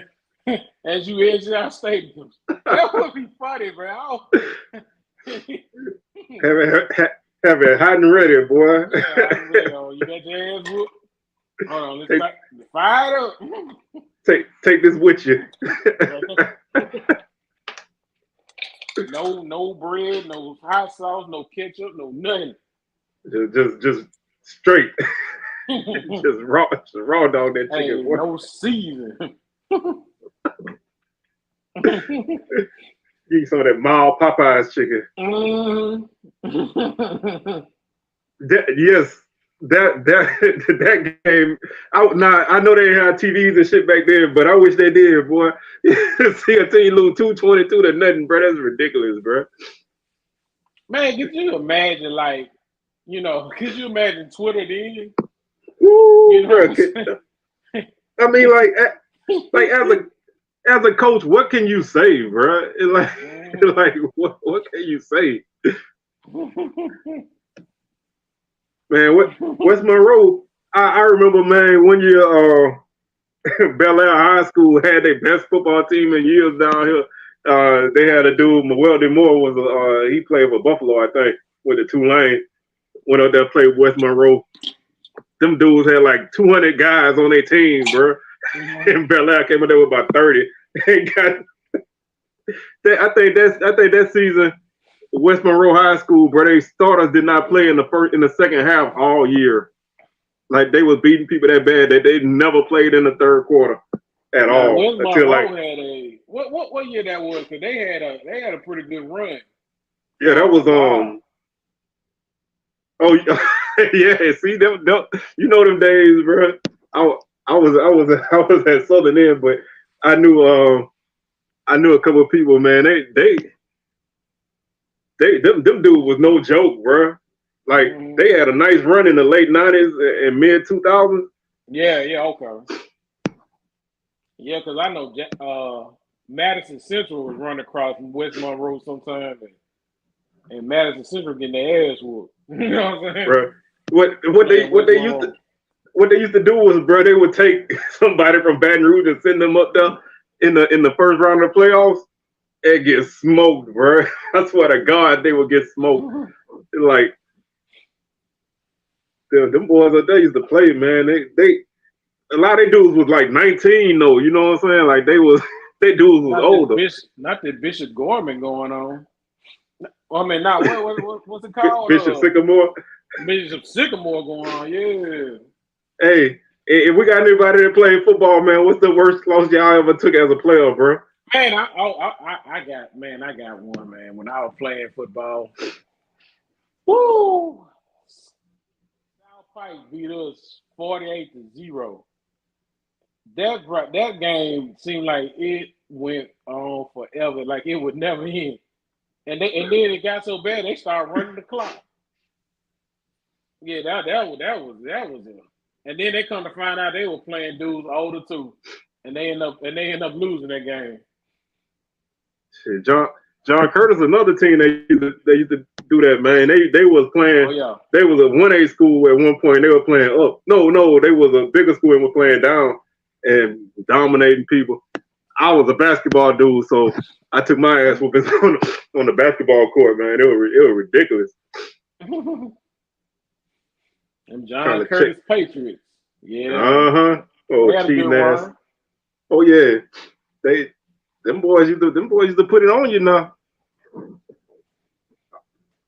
as you exit our stadiums. That would be funny, bro. Have it hot and ready, boy. Yeah, I ready. Oh, you got your ass whooped. Hold on, let's fire it up. Take this with you. No bread, no hot sauce, no ketchup, no nothing. Just straight. just raw dog that chicken. Hey, no season. Eat some of that mild Popeyes chicken. Yes, that game. I know they had TVs and shit back then, but I wish they did, boy. See a team lose 222 to nothing, bro. That's ridiculous, bro. Man, could you imagine, like, could you imagine Twitter then? Woo, bro. I mean, like as a coach, what can you say, bro? Like what can you say? Man, West Monroe, I remember, man, one year Bel Air High School had their best football team in years down here. They had a dude, Weldy Moore, he played for Buffalo, I think, with the Tulane. Went up there, played West Monroe. Them dudes had like 200 guys on their team, bro. And Bel Air came up there with about 30. I think that season, West Monroe High School, bro, they starters did not play in the second half all year. Like they was beating people that bad that they never played in the third quarter at all. West until Monroe had a what year that was? Because they had a pretty good run. Yeah, that was Oh yeah, see them, you know them days, bro. I was at Southern End, but I knew a couple of people, man. Them dudes was no joke, bro. Like they had a nice run in the late 90s and mid 2000s. Yeah, okay. Yeah, because I know Madison Central was running across from West Monroe sometimes, and Madison Central getting their ass whooped. You know what I'm saying? Bro, what they used to do was, bro, they would take somebody from Baton Rouge and send them up there in the first round of the playoffs and get smoked, bro. I swear to God, they would get smoked. Like them boys up there used to play, man. They a lot of they dudes was like 19 though. You know what I'm saying? Like they dudes was older. Not that Bishop Gorman going on. I mean, not what's it called? Bishop Sycamore. Bishop Sycamore going on, yeah. Hey, if we got anybody that played football, man, what's the worst loss y'all ever took as a player, bro? Man, I got one, man. When I was playing football, woo! South Pike beat us 48-0. That game seemed like it went on forever, like it would never end. And then it got so bad they started running the clock. Yeah, that was it. And then they come to find out they were playing dudes older too, and they end up losing that game. Shit, John Curtis, another team they used to do that, man. They was playing. Oh, yeah. They was a 1A school at one point. They were playing up. No, they was a bigger school and were playing down and dominating people. I was a basketball dude, so I took my ass whoopings on the basketball court, man. It was ridiculous. And John Curtis Patriots. Yeah. Oh, cheating ass. Oh yeah. Them boys used to put it on you now.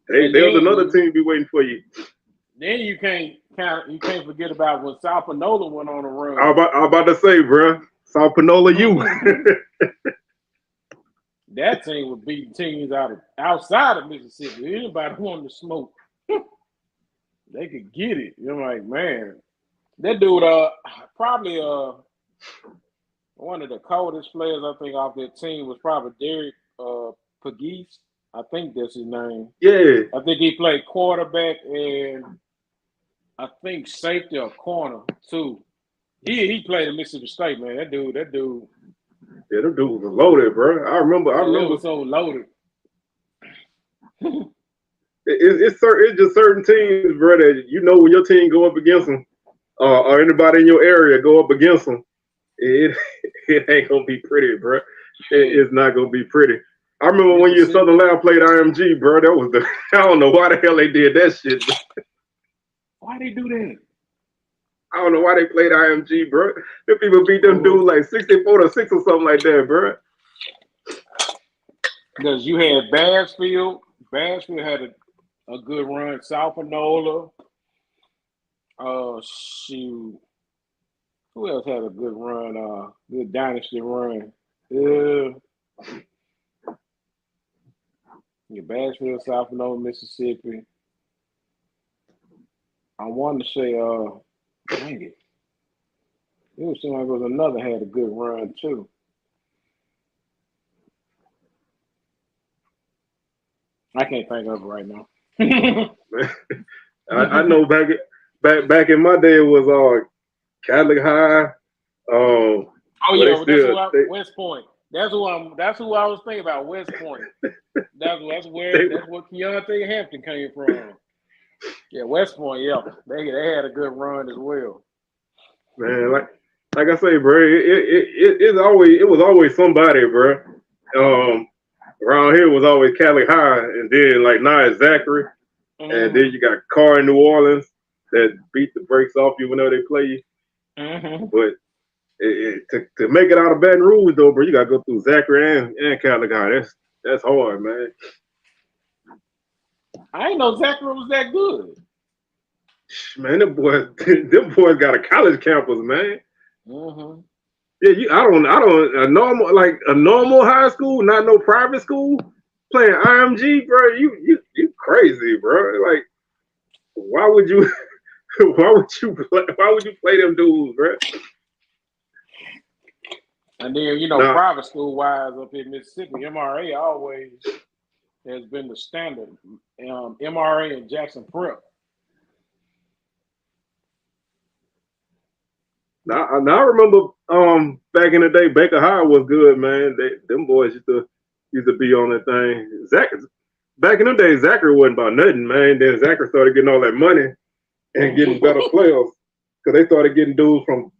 They was another team be waiting for you. Then you can't forget about when South Panola went on a run. I about to say, bro, South Panola, you. That team would beat teams outside of Mississippi. Anybody wanted to smoke, they could get it. You're like, man, that dude, probably one of the coldest players I think off that team was probably Derek Pegues. I think that's his name. Yeah. I think he played quarterback and I think safety or corner too. He played at Mississippi State, man. That dude Yeah, them dudes was loaded, bro. I remember. It was so loaded. It's just certain teams, bro, that you know when your team go up against them, or anybody in your area go up against them, it it ain't gonna be pretty, bro. It's not gonna be pretty. I remember when your Southern Lab played IMG, bro. That was the I don't know why the hell they did that shit. Why they do that? I don't know why they played IMG, bro. Them people beat them dudes like 64-6 or something like that, bro. Because you had Bassfield. Bassfield had a good run. South Panola. Shoot. Who else had a good run? Good dynasty run. Yeah, Bassfield, South Panola, Mississippi. I wanted to say, dang it. It was seem like there was another had a good run too. I can't think of it right now. I know back in my day it was Catholic High. Oh yeah, West Point. That's who I was thinking about. West Point. That's what Keontae Hampton came from. Yeah, West Point. Yeah, they had a good run as well. Man, like I say, bro, it was always somebody, bro. Around here was always Catholic High, and then like now it's Zachary, and then you got Carr in New Orleans that beat the brakes off you whenever they play you. But to make it out of Baton Rouge though, bro, you gotta go through Zachary and Catholic High. That's hard, man. I didn't know Zachary was that good. Man, them boys got a college campus, man. Yeah, I don't a normal high school, not no private school, playing IMG, bro. You crazy, bro. Like, why would you play them dudes, bro? And then private school wise up in Mississippi, MRA always has been the standard. MRA and Jackson Prep. Now I remember back in the day, Baker High was good, man. Them boys used to be on that thing. Back in the day, Zachary wasn't about nothing, man. Then Zachary started getting all that money and getting better players because they started getting dudes from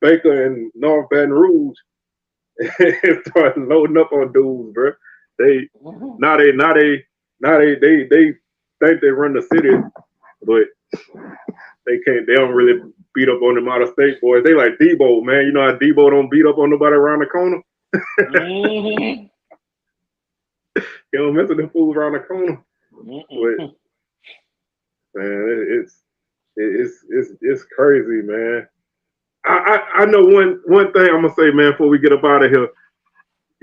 Baker and North Baton Rouge and started loading up on dudes, bro. They think they run the city, but they can't. They don't really beat up on them out of state boys. They like Debo, man. You know how Debo don't beat up on nobody around the corner. You don't mess with them fools around the corner. But man, it's crazy, man. I know one thing I'm gonna say, man, before we get up out of here.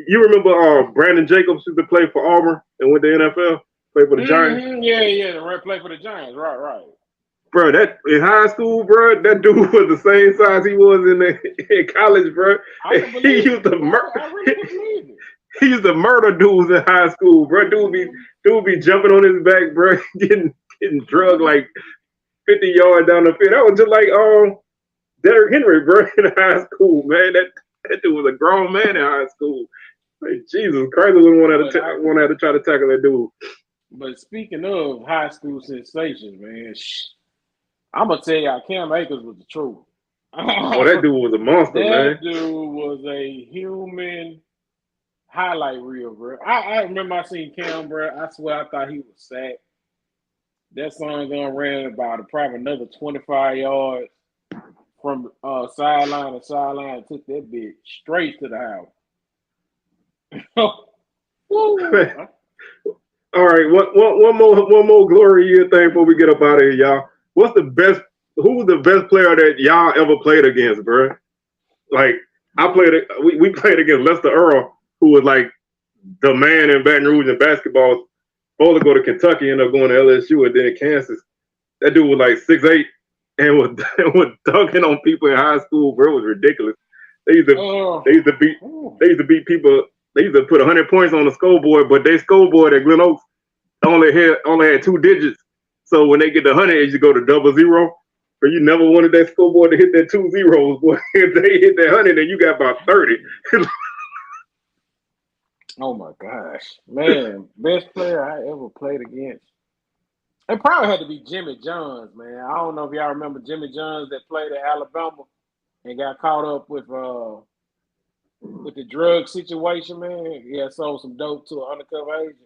You remember Brandon Jacobs used to play for Auburn and went to NFL, play for the Giants? Yeah, play for the Giants, right. Bro, that in high school, bro, that dude was the same size he was in college, bro. He used to he used to murder dudes in high school, bro. Dude be jumping on his back, bro, getting drugged like 50 yards down the field. That was just like Derrick Henry, bro, in high school, man. That dude was a grown man in high school. Like, Jesus Christ, I wouldn't want to try to tackle that dude. But speaking of high school sensations, man, I'm gonna tell y'all, Cam Akers was the truth. Oh, that dude was a monster, man. That dude was a human highlight reel, bro. I remember I seen Cam, bro. I swear I thought he was sacked. That son gonna ran about probably another 25 yards from sideline to sideline and took that bitch straight to the house. All right, one more glory year thing before we get up out of here, y'all. Who was the best player that y'all ever played against, bro? Like, we played against Lester Earl, who was like the man in Baton Rouge in basketball. Supposed to go to Kentucky, ended up going to LSU and then Kansas. That dude was like 6'8" and was dunking on people in high school, bro. It was ridiculous. They used to beat people. They used to put 100 points on the scoreboard, but their scoreboard at Glen Oaks only had 2 digits. So when they get to 100, it used to go to 00. But you never wanted that scoreboard to hit that 2 zeros, boy. If they hit that 100, then you got about 30. Oh my gosh, man! Best player I ever played against. It probably had to be Jimmy Johns, man. I don't know if y'all remember Jimmy Johns that played at Alabama and got caught up with the drug situation, man. He had sold some dope to an undercover agent.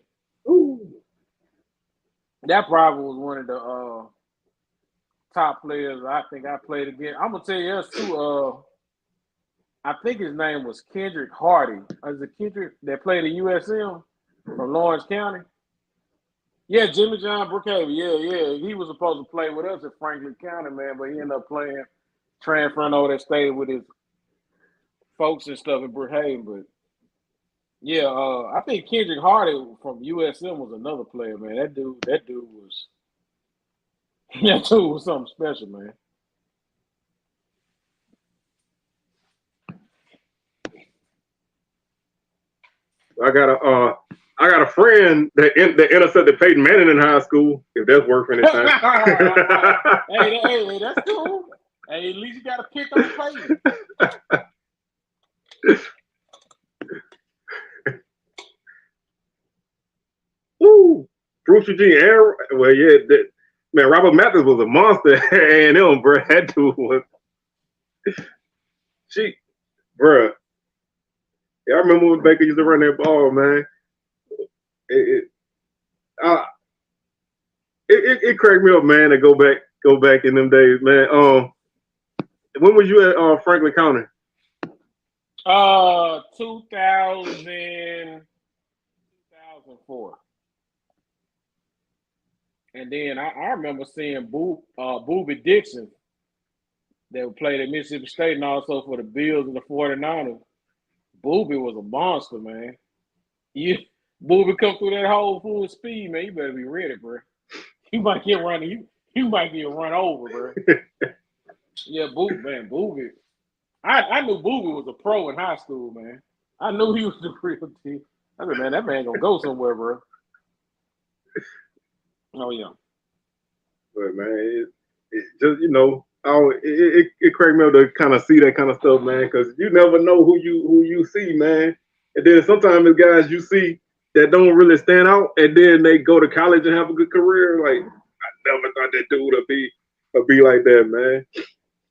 Ooh. That probably was one of the top players I think I played against. I'm gonna tell you else too. I think his name was Kendrick Hardy. Is it Kendrick that played at USM from Lawrence County? Yeah, Jimmy John Brookhaven. Yeah. He was supposed to play with us at Franklin County, man, but he ended up transferring over that state with his folks and stuff in Brookhaven. But yeah, I think Kendrick Hardy from USM was another player, man. That dude was that dude was something special, man. I got a friend that intercepted Peyton Manning in high school. If that's worth anything. hey, that's cool. Hey, at least you got to pick on Peyton. Woo! Bruce Eugene Aaron. Well, yeah, man, Robert Mathis was a monster at A&M, bro. That dude was. Bro. Yeah, I remember when Baker used to run that ball, man. It cracked me up, man, to go back in them days, man. When was you at Franklin County? 2004. And then I remember seeing Boobie Dixon that played at Mississippi State and also for the Bills and the 49ers. Boobie was a monster, man. Boobie come through that hole full speed, man. You better be ready, bro. You might get run. You might get run over, bro. Yeah, Boobie. I knew Boobie was a pro in high school, man. I knew he was the real deal. I said, man, that man gonna go somewhere, bro. Oh yeah. But man, it just it cracked me up to kind of see that kind of stuff, man, because you never know who you see, man. And then sometimes the guys you see that don't really stand out, and then they go to college and have a good career. Like I never thought that dude would be like that, man.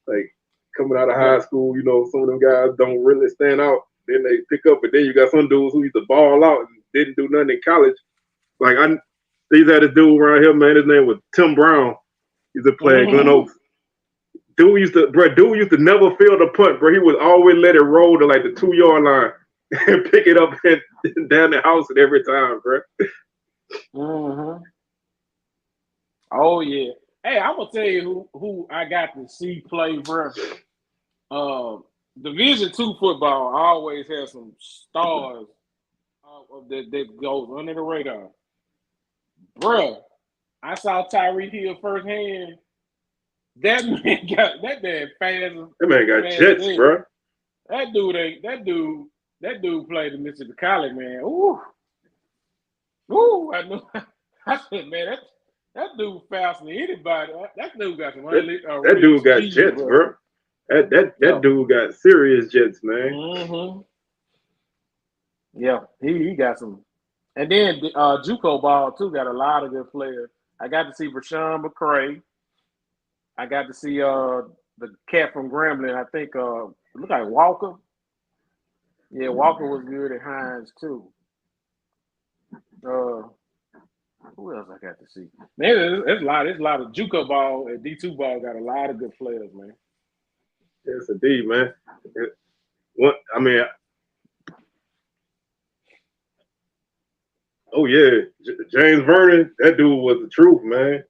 Like coming out of high school, some of them guys don't really stand out. Then they pick up, and then you got some dudes who used to ball out and didn't do nothing in college. Like these had this dude around here, man. His name was Tim Brown. He's a player at Glen Oaks. Dude used to never feel the punt, bro. He would always let it roll to like the 2-yard line and pick it up and down the house and every time, bro. Mm-hmm. Oh yeah. Hey, I'm gonna tell you who I got to see play, bro. Division II football always has some stars that goes under the radar. Bruh, I saw Tyreek Hill firsthand. That man fast. That man got jets, bro. That dude played in Mississippi College, man. Ooh, I know. I said, man, that dude faster than anybody. That dude got some. That dude got jets, bro. That dude got serious jets, man. Mm-hmm. Yeah, he got some. And then JUCO ball too got a lot of good players. I got to see Rashawn McCray. I got to see the cat from Grambling. I think it looked like Walker. Yeah, Walker was good at Hines too. Who else I got to see? Man, there's a lot of JUCO ball and D2 ball got a lot of good players, man. Yes, indeed, man. Oh yeah, James Vernon, that dude was the truth, man.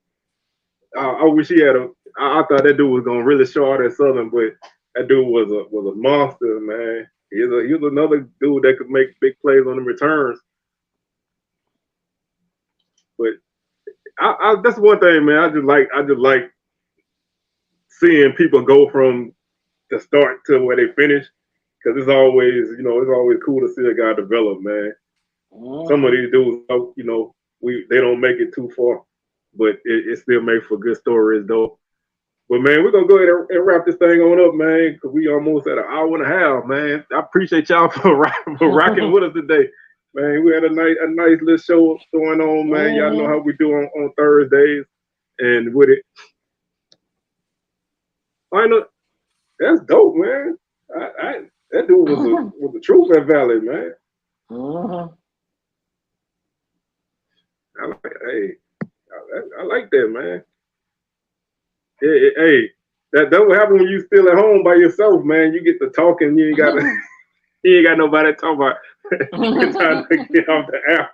I wish he had I thought that dude was gonna really show out at Southern, but that dude was a monster, man. He was another dude that could make big plays on the returns. But that's one thing, man. I just like seeing people go from the start to where they finish, because it's always cool to see a guy develop, man. Mm-hmm. Some of these dudes, they don't make it too far, but it still makes for good stories, though. But man, we're gonna go ahead and wrap this thing on up, man, because we almost at an hour and a half, man. I appreciate y'all for rocking with us today. Man, we had a nice little show going on, man. Y'all know how we do on Thursdays, and with it, I know that's dope, man. That dude was a truth at Valley, man. I like that, man. Hey, that what happen when you still at home by yourself, man. You get to talking, you ain't got nobody to talk about. It's time to get off the app.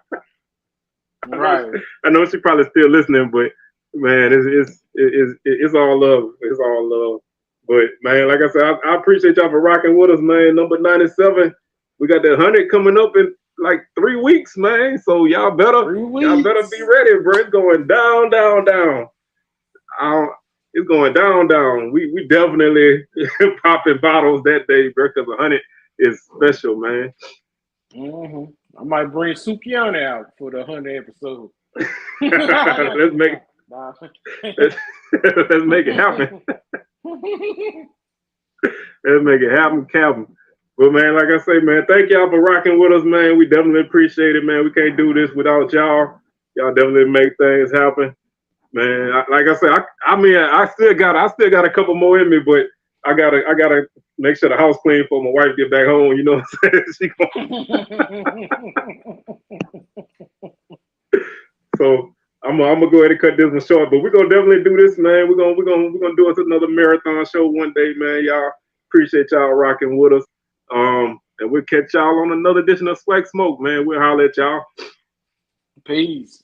Right. I know she probably still listening, but man, it's all love. It's all love. But man, like I said, I appreciate y'all for rocking with us, man. Number 97, we got the 100 coming up in like 3 weeks, man. So y'all better be ready, bro. It's going down, down, down. It's going down, down. We definitely popping bottles that day, bro, because 100 is special, man. I might bring Sukiana out for the 100 episode. Let's make it happen. Let's make it happen, Calvin. But man, like I say, man, thank y'all for rocking with us, man. We definitely appreciate it, man. We can't do this without y'all. Y'all definitely make things happen, man. Like I said, I still got a couple more in me, but I gotta make sure the house clean before my wife get back home. You know what I'm saying? So I'm gonna go ahead and cut this one short, but we're gonna definitely do this, man. We're gonna do us another marathon show one day, man. Y'all appreciate y'all rocking with us. And we'll catch y'all on another edition of SWAC Smoke, man. We'll holler at y'all. Peace.